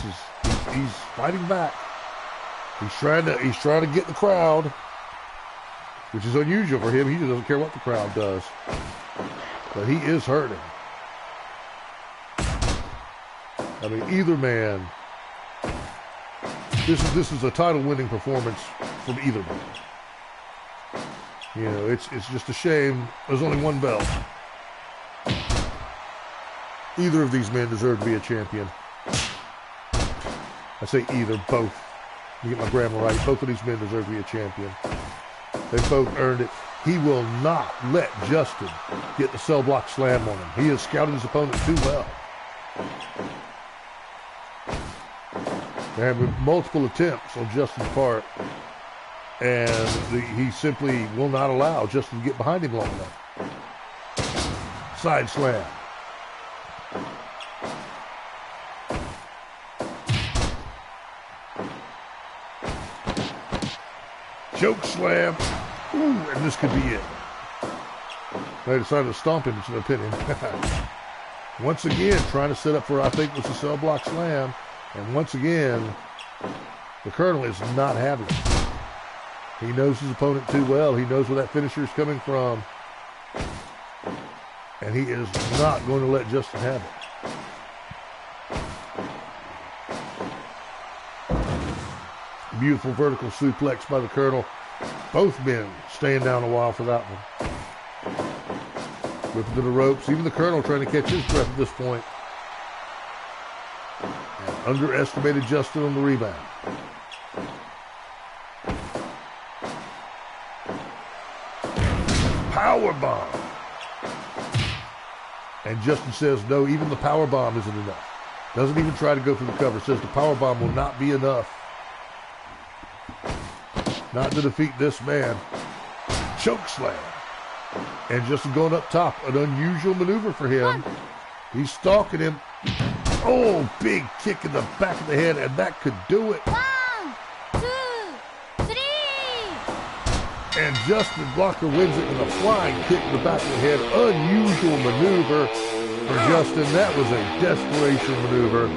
he's fighting back. He's trying to get the crowd, which is unusual for him. He just doesn't care what the crowd does. But he is hurting. I mean, either man. This is a title-winning performance from either man. You know, it's just a shame there's only one belt. Either of these men deserve to be a champion. I say either, both. You get my grammar right. Both of these men deserve to be a champion. They both earned it. He will not let Justin get the cell block slam on him. He has scouted his opponent too well. There have been multiple attempts on Justin's part, and he simply will not allow Justin to get behind him long enough. Side slam. Choke slam. Ooh, and this could be it. They decided to stomp him instead of pin him. Once again, trying to set up for, I think, was a cell block slam. And once again, the Colonel is not having it. He knows his opponent too well. He knows where that finisher is coming from. And he is not going to let Justin have it. Beautiful vertical suplex by the Colonel. Both men staying down a while for that one. Whipping to the ropes. Even the Colonel trying to catch his breath at this point. And underestimated Justin on the rebound. Power bomb. And Justin says, no, even the power bomb isn't enough. Doesn't even try to go for the cover. Says the power bomb will not be enough. Not to defeat this man. Choke slam. And Justin going up top. An unusual maneuver for him. He's stalking him. Oh, big kick in the back of the head, and that could do it. 1, 2, 3. And Justin Blocker wins it with a flying kick in the back of the head. Unusual maneuver for Justin. That was a desperation maneuver.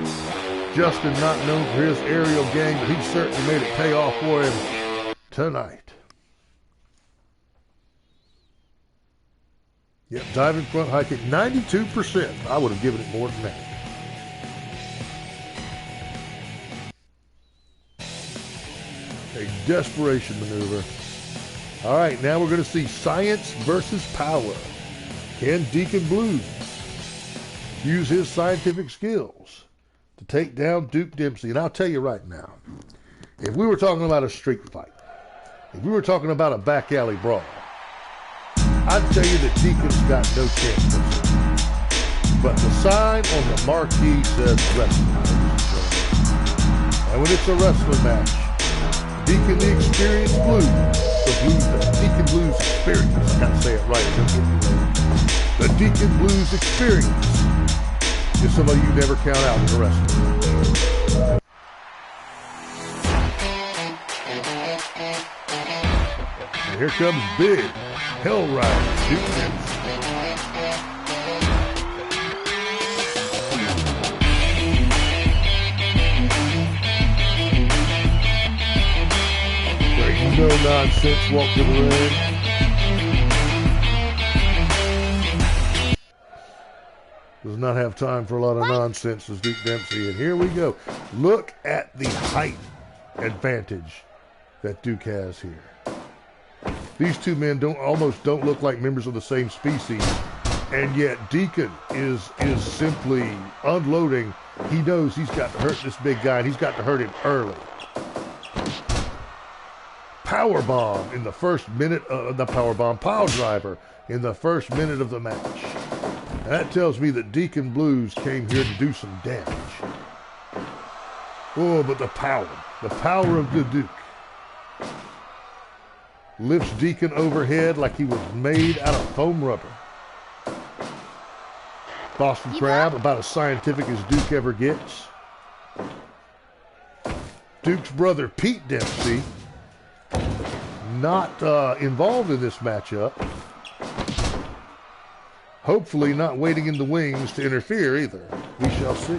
Justin not known for his aerial game, but he certainly made it pay off for him tonight. Yep, diving front high kick, 92%. I would have given it more than that. A desperation maneuver. All right, now we're going to see science versus power. Can Deacon Blues use his scientific skills to take down Duke Dempsey? And I'll tell you right now, if we were talking about a street fight, if we were talking about a back alley brawl, I'd tell you that Deacon's got no chance. But the sign on the marquee says wrestling. And when it's a wrestling match, Deacon the Experienced Blues, the Deacon Blues Experience, I gotta say it right. The Deacon Blues Experience is somebody you never count out in a wrestling. And here comes Big Hell Rider Duke Dempsey. No nonsense walk to the ring. Does not have time for a lot of nonsense as Duke Dempsey. And here we go. Look at the height advantage that Duke has here. These two men almost don't look like members of the same species. And yet Deacon is simply unloading. He knows he's got to hurt this big guy, and he's got to hurt him early. Power bomb in the first minute of the power bomb, pile driver in the first minute of the match. And that tells me that Deacon Blues came here to do some damage. Oh, but the power of the Duke lifts Deacon overhead like he was made out of foam rubber. Boston Crab, about as scientific as Duke ever gets. Duke's brother Pete Dempsey, not involved in this matchup. Hopefully not waiting in the wings to interfere either. We shall see.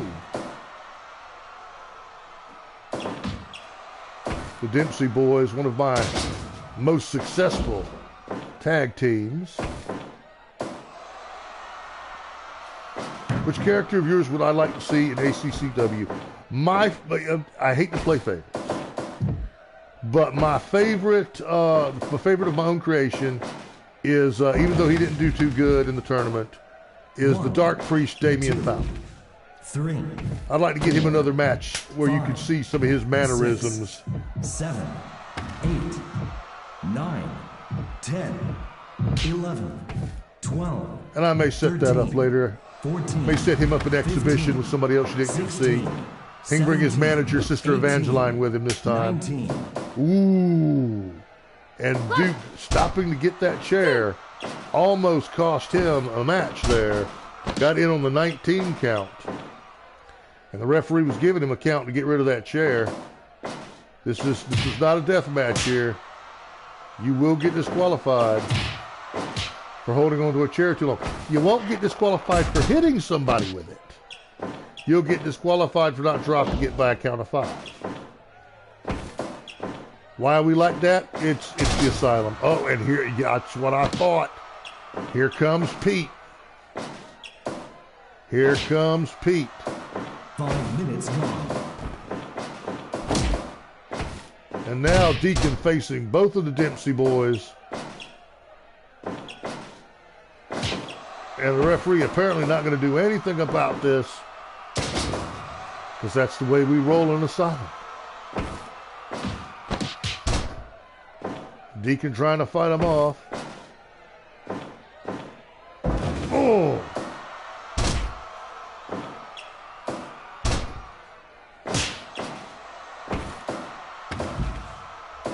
The Dempsey boys, one of my most successful tag teams. Which character of yours would I like to see in ACCW? I hate to play favorites, but my favorite of my own creation is, even though he didn't do too good in the tournament, is the Dark Priest Damian Fountain. 3. I'd like to get him another match where you could see some of his mannerisms. 6, 7, 8, 9, 10, 11, 12. And I may set 13, that up later. 14, May set him up in exhibition 15, with somebody else you didn't 16, see. He can bring his 17, manager, Sister 18, Evangeline, with him this time. 19. Ooh. And Duke stopping to get that chair almost cost him a match there. Got in on the 19 count. And the referee was giving him a count to get rid of that chair. This is not a death match here. You will get disqualified for holding onto a chair too long. You won't get disqualified for hitting somebody with it. You'll get disqualified for not dropping it by a count of 5. Why are we like that? It's the asylum. Oh, and here, that's what I thought. Here comes Pete. Here comes Pete. 5 minutes gone. And now Deacon facing both of the Dempsey boys. And the referee apparently not going to do anything about this, because that's the way we roll in Asylum. Deacon trying to fight him off. Oh!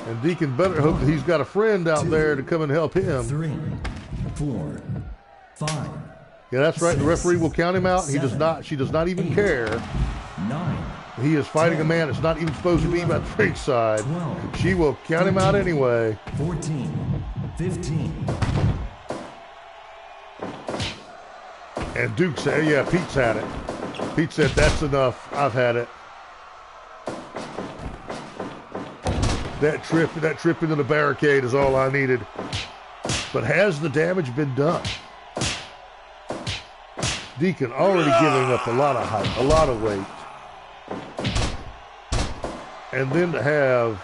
And Deacon better hope that he's got a friend out there to come and help him. 3, 4, 5. Yeah, that's right. The referee will count him out. He does 7, not. She does not even 8, care. 9. He is fighting a 10, man that's not even supposed to be by the ringside. 12, She will count him out 13, anyway. 14, 15. And Duke said, yeah, Pete's had it. Pete said, that's enough. I've had it. That trip into the barricade is all I needed. But has the damage been done? Deacon already giving up a lot of height, a lot of weight. And then to have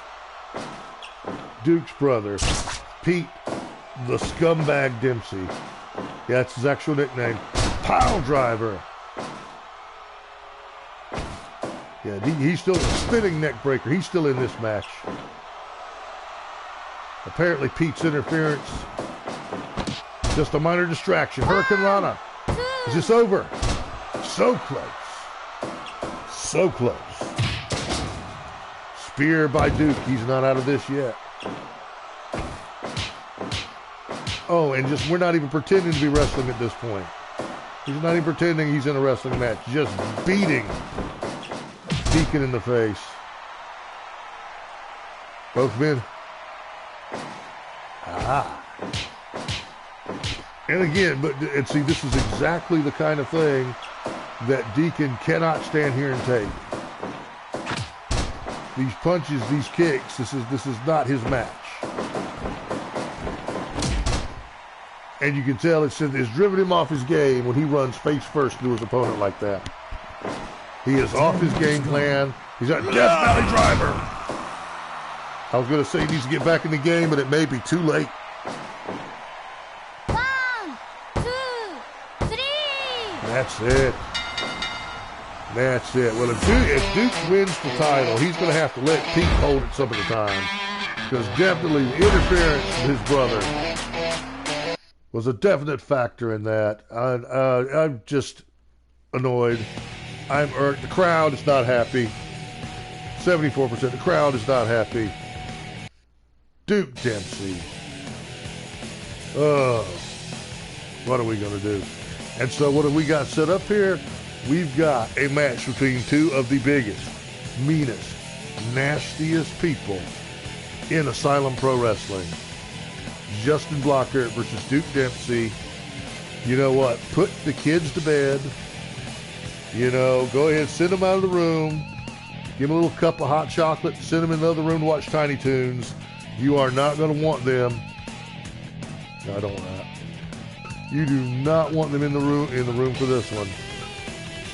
Duke's brother, Pete, the scumbag Dempsey. Yeah, that's his actual nickname. Pile driver. Yeah, he's still a spinning neck breaker. He's still in this match. Apparently Pete's interference, just a minor distraction. Hurricane Rana. Is this over? So close. So close. Spear by Duke. He's not out of this yet. Oh, and we're not even pretending to be wrestling at this point. He's not even pretending he's in a wrestling match. Just beating Deacon in the face. Both men. Ah. And again, and see, this is exactly the kind of thing that Deacon cannot stand here and take. These punches, these kicks, this is not his match. And you can tell it's driven him off his game when he runs face first to his opponent like that. He is off his game plan. He's a Death Valley driver. I was going to say he needs to get back in the game, but it may be too late. 1, 2, 3. That's it. That's it. Well, if Duke wins the title, he's going to have to let Pete hold it some of the time. Because definitely the interference from his brother was a definite factor in that. I'm just annoyed. I'm irked. The crowd is not happy. 74%. The crowd is not happy. Duke Dempsey. Oh, what are we going to do? And so what have we got set up here? We've got a match between two of the biggest, meanest, nastiest people in Asylum Pro Wrestling. Justin Blocker versus Duke Dempsey. You know what? Put the kids to bed. You know, go ahead, send them out of the room. Give them a little cup of hot chocolate. Send them in the other room to watch Tiny Toons. You are not going to want them. No, I don't want that. You do not want them in the room for this one,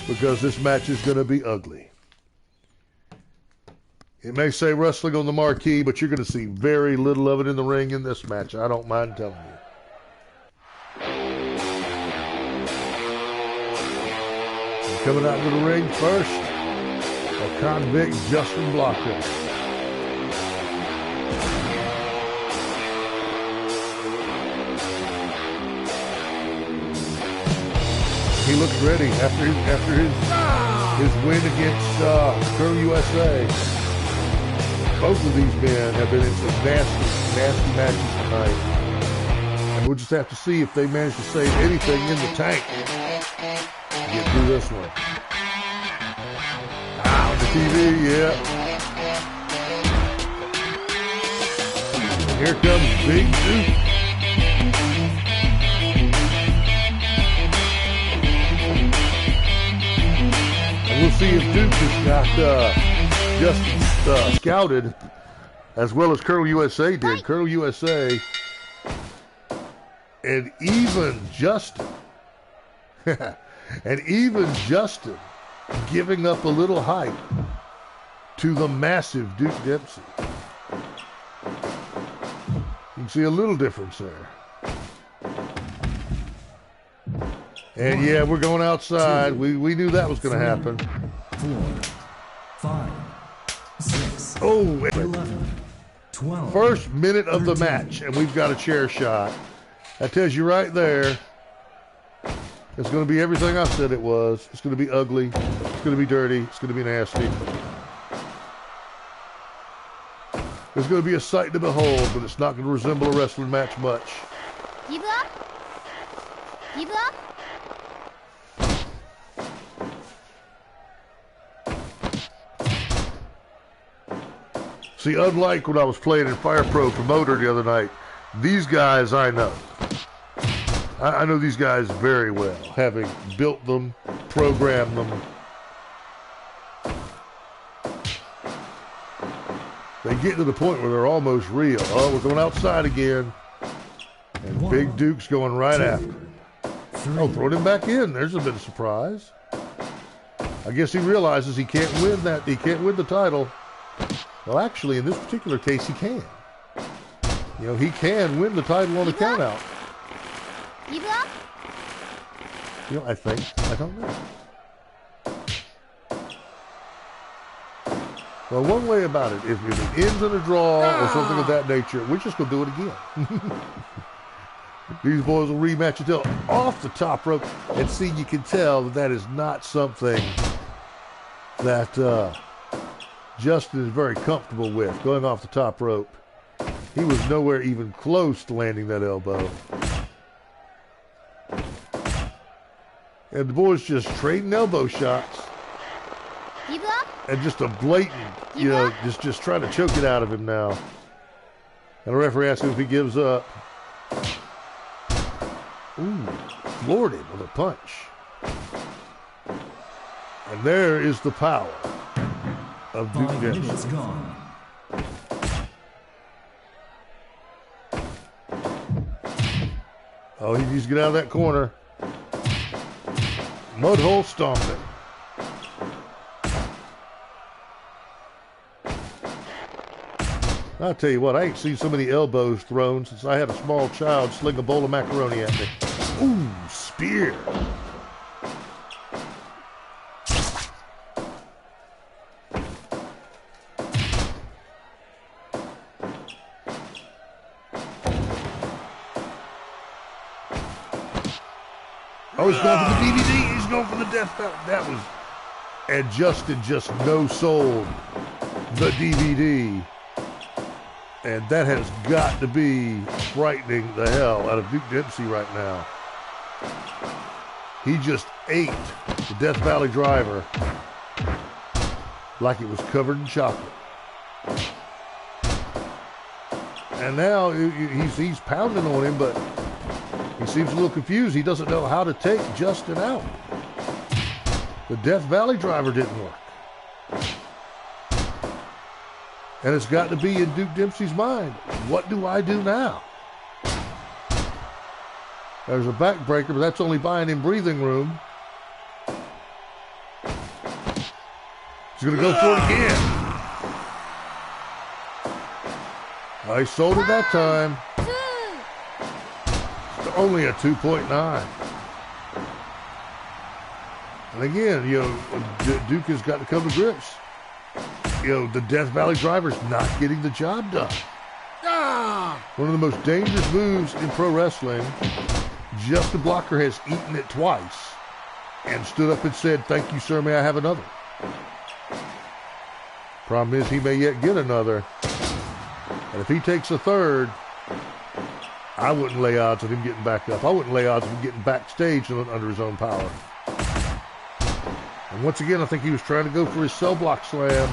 because this match is going to be ugly. It may say wrestling on the marquee, but you're going to see very little of it in the ring in this match. I don't mind telling you. Coming out to the ring first, a convict Justin Blocker. He looks ready after his win against Curl USA. Both of these men have been in some nasty matches tonight. And we'll just have to see if they manage to save anything in the tank to get through this one. On the TV, yeah. And here comes Big Duke. We'll see if Duke has got just scouted as well as Curl USA did. Curl USA and even Justin giving up a little hype to the massive Duke Dempsey. You can see a little difference there. And yeah, we're going outside. We knew that was going to happen. 4, 5, 6, Oh, wait. 11, 12. First minute of the match, and we've got a chair shot. That tells you right there, it's going to be everything I said it was. It's going to be ugly. It's going to be dirty. It's going to be nasty. It's going to be a sight to behold, but it's not going to resemble a wrestling match much. Give up? Give up? See, unlike when I was playing in Fire Pro Promoter the other night, these guys I know. I know these guys very well, having built them, programmed them. They get to the point where they're almost real. Oh, we're going outside again. And Big Duke's going right after him. Oh, throwing him back in. There's a bit of surprise. I guess he realizes he can't win that. He can't win the title. Well, actually, in this particular case, he can. You know, he can win the title on the countout. Give up? You know, I think. I don't know. Well, one way about it, if it ends in a draw or something of that nature, we're just going to do it again. These boys will rematch until off the top rope. And see, you can tell that that is not something that Justin is very comfortable with, going off the top rope. He was nowhere even close to landing that elbow. And the boys just trading elbow shots. Give up? And just a blatant, you know, just trying to choke it out of him now. And the referee asks him if he gives up. Ooh, floored him with a punch. And there is the power of Duke 5 Dempsey. minutes gone. Oh, he needs to get out of that corner. Mud hole stomping. I'll tell you what, I ain't seen so many elbows thrown since I had a small child sling a bowl of macaroni at me. Ooh, spear. Oh, he's going for the DVD. He's going for the death belt. That was... And Justin just no-sold the DVD. And that has got to be frightening the hell out of Duke Dempsey right now. He just ate the Death Valley Driver like it was covered in chocolate. And now he's pounding on him, but he seems a little confused. He doesn't know how to take Justin out. The Death Valley Driver didn't work. And it's got to be in Duke Dempsey's mind. What do I do now? There's a backbreaker, but that's only buying him breathing room. He's going to go for it again. I sold it that time. It's only a 2.9. And again, you know, Duke has got to come to grips. You know, the Death Valley Driver's not getting the job done. One of the most dangerous moves in pro wrestling. Justin Blocker has eaten it twice and stood up and said, "Thank you, sir, may I have another?" Problem is, he may yet get another. And if he takes a third, I wouldn't lay odds on him getting back up. I wouldn't lay odds on him getting backstage under his own power. And once again, I think he was trying to go for his cell block slam.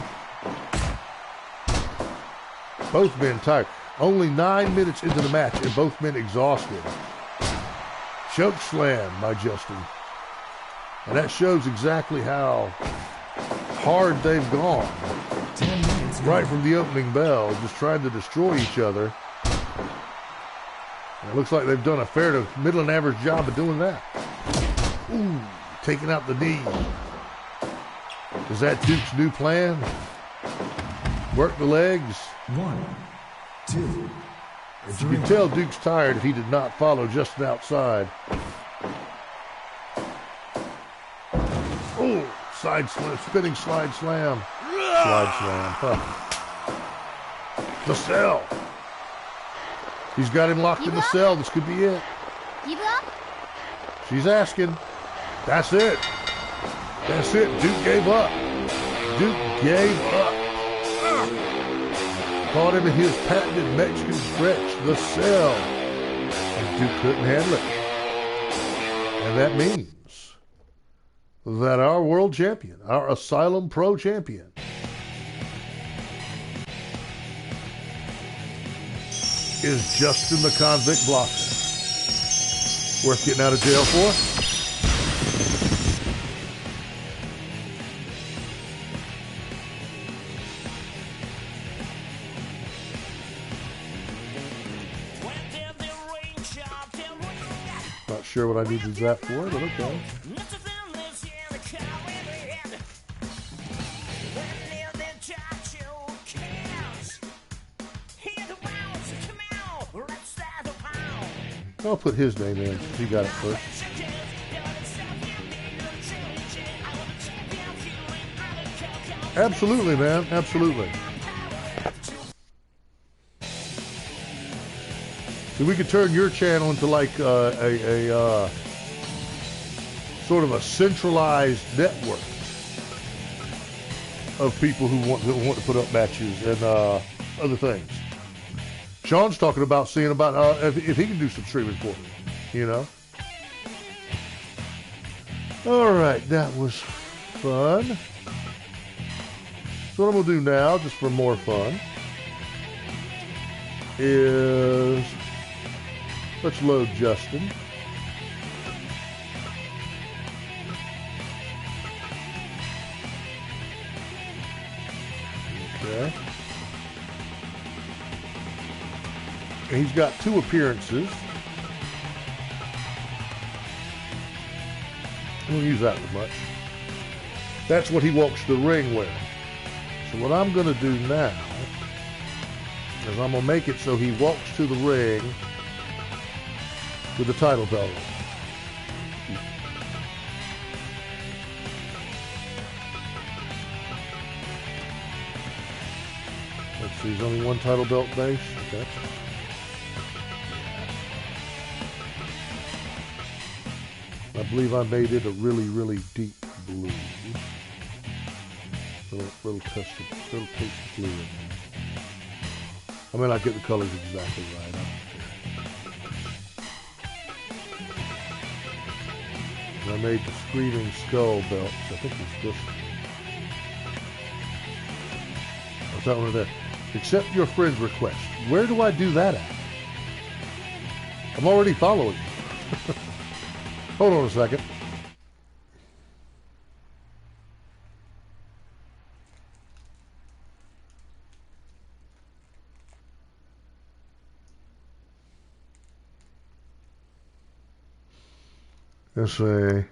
Both men tired. Only 9 minutes into the match, and both men exhausted. Choke slam by Justin. And that shows exactly how hard they've gone. 10 minutes gone. Right from the opening bell, just trying to destroy each other. And it looks like they've done a fair to middle and average job of doing that. Ooh, taking out the knee. Is that Duke's new plan? Work the legs. 1, 2, As you can tell, Duke's tired if he did not follow Justin outside. Side slam, spinning slide slam. Slide slam. Huh. The cell. He's got him locked in the cell. This could be it. Give up? She's asking. That's it. That's it. Duke gave up. Duke gave up. Caught him in his patented Mexican stretch, the cell. And Duke couldn't handle it. And that means that our world champion, our Asylum Pro champion, is Justin the Convict Blocker. Worth getting out of jail for? Not sure what I needed that for, but okay. I'll put his name in. He got it first. Absolutely, man. Absolutely. So we could turn your channel into like a sort of a centralized network of people who want to put up matches and other things. Sean's talking about seeing about if he can do some streaming for me, you know. All right, that was fun. So what I'm gonna do now, just for more fun, is let's load Justin. Okay. And he's got 2 appearances. I don't use that as much. That's what he walks the ring with. So what I'm going to do now is I'm going to make it so he walks to the ring with the title belt on. Let's see, there's only one title belt base. Okay. I believe I made it a really, really deep blue. Little taste of blue in there. I may not get the colors exactly right. And I made the Screaming Skull belts. I think it's this one. What's that one there? Accept your friend request. Where do I do that at? I'm already following you. Hold on a second. Let's see.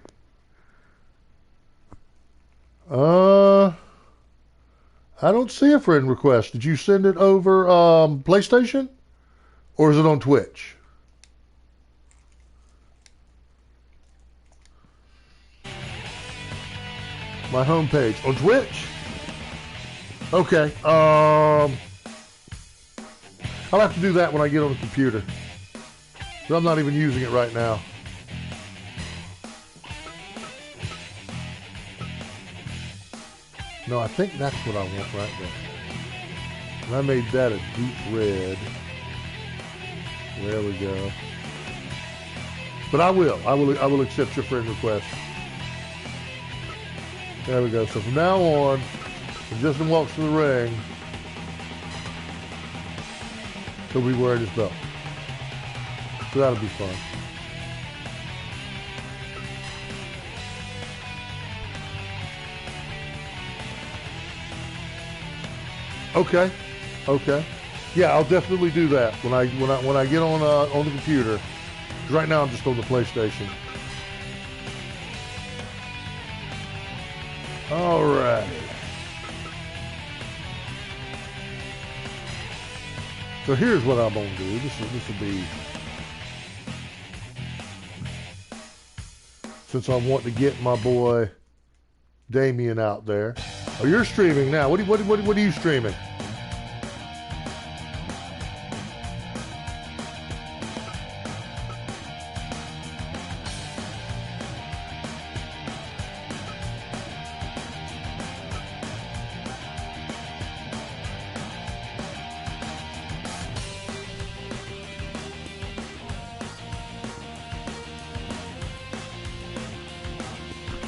I don't see a friend request. Did you send it over PlayStation? Or is it on Twitch? My homepage. On Twitch? Okay. I'll have to do that when I get on the computer. But I'm not even using it right now. No, I think that's what I want right there. And I made that a deep red. There we go. But I will accept your friend request. There we go. So from now on, when Justin walks to the ring, he'll be wearing his belt. So that'll be fun. Okay. Okay. Yeah, I'll definitely do that when I get on the computer. 'Cause right now I'm just on the PlayStation. All right. So here's what I'm gonna do. This will be, since I want to get my boy Damien out there. Oh, you're streaming now. What are you streaming?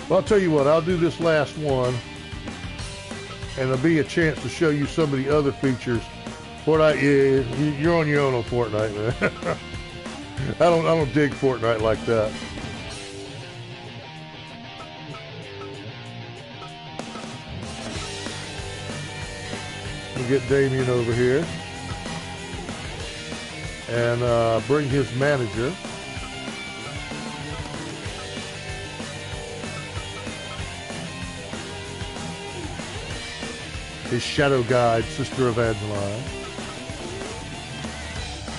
Well, I'll tell you what, I'll do this last one, and there'll be a chance to show you some of the other features. Fortnite, yeah, you're on your own on Fortnite, man. I don't dig Fortnite like that. We'll get Damien over here and bring his manager. His shadow guide, Sister Evangeline.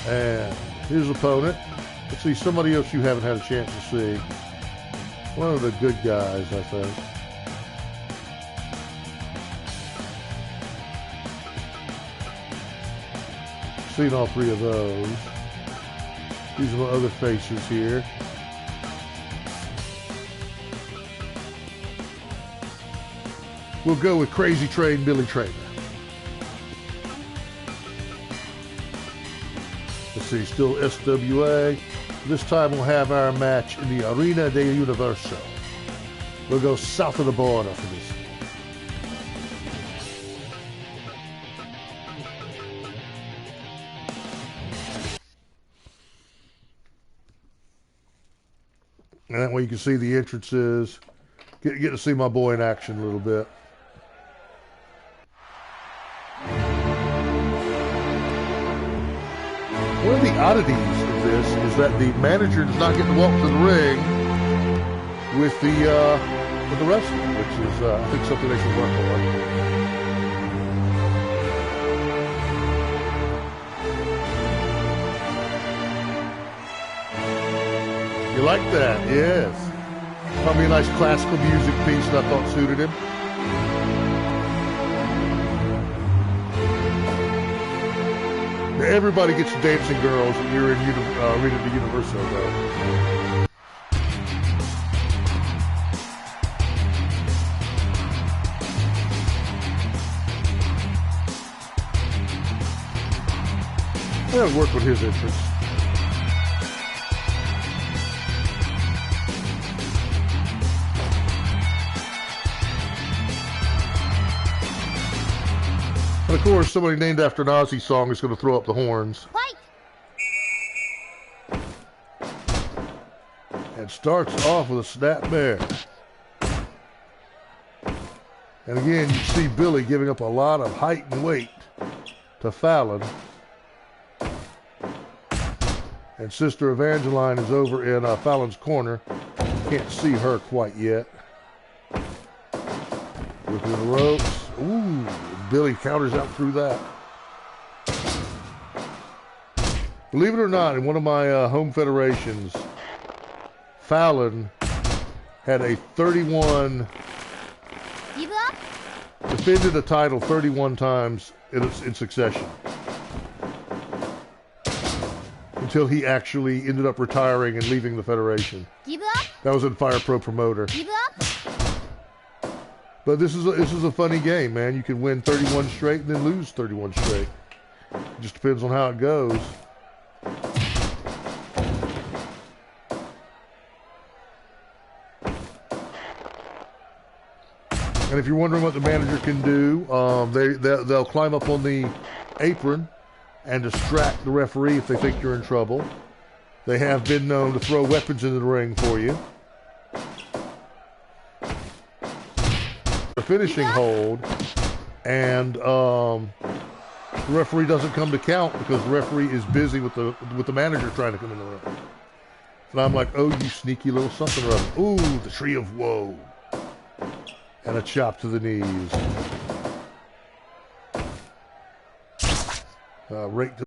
And his opponent. Let's see, somebody else you haven't had a chance to see. One of the good guys, I think. Seen all three of those. These are my other faces here. We'll go with Crazy Train Billy Trainer. Let's see, still SWA. This time we'll have our match in the Arena de Universo. We'll go south of the border for this. And that way you can see the entrances. Get to see my boy in action a little bit. One of the oddities of this is that the manager does not get to walk to the ring with the wrestler, which is I think something they should work on. You like that? Yes. Probably a nice classical music piece that I thought suited him. Everybody gets dancing girls when you're in Arena de Universo, though. That'll work with his entrance. And of course, somebody named after an Ozzy song is going to throw up the horns. Fight! And starts off with a snap bear. And again, you see Billy giving up a lot of height and weight to Fallon. And Sister Evangeline is over in Fallon's corner. Can't see her quite yet. Looking at the ropes. Ooh, Billy counters out through that. Believe it or not, in one of my home federations, Fallon had a 31, defended a title 31 times in succession. Until he actually ended up retiring and leaving the federation. Give up? That was in Fire Pro Promoter. Give up? But this is a funny game, man. You can win 31 straight and then lose 31 straight. It just depends on how it goes. And if you're wondering what the manager can do, they'll climb up on the apron and distract the referee if they think you're in trouble. They have been known to throw weapons into the ring for you. The finishing hold, and the referee doesn't come to count because the referee is busy with the manager trying to come in the ring. And I'm like, oh, you sneaky little something or other. Ooh, the tree of woe. And a chop to the knees. Right to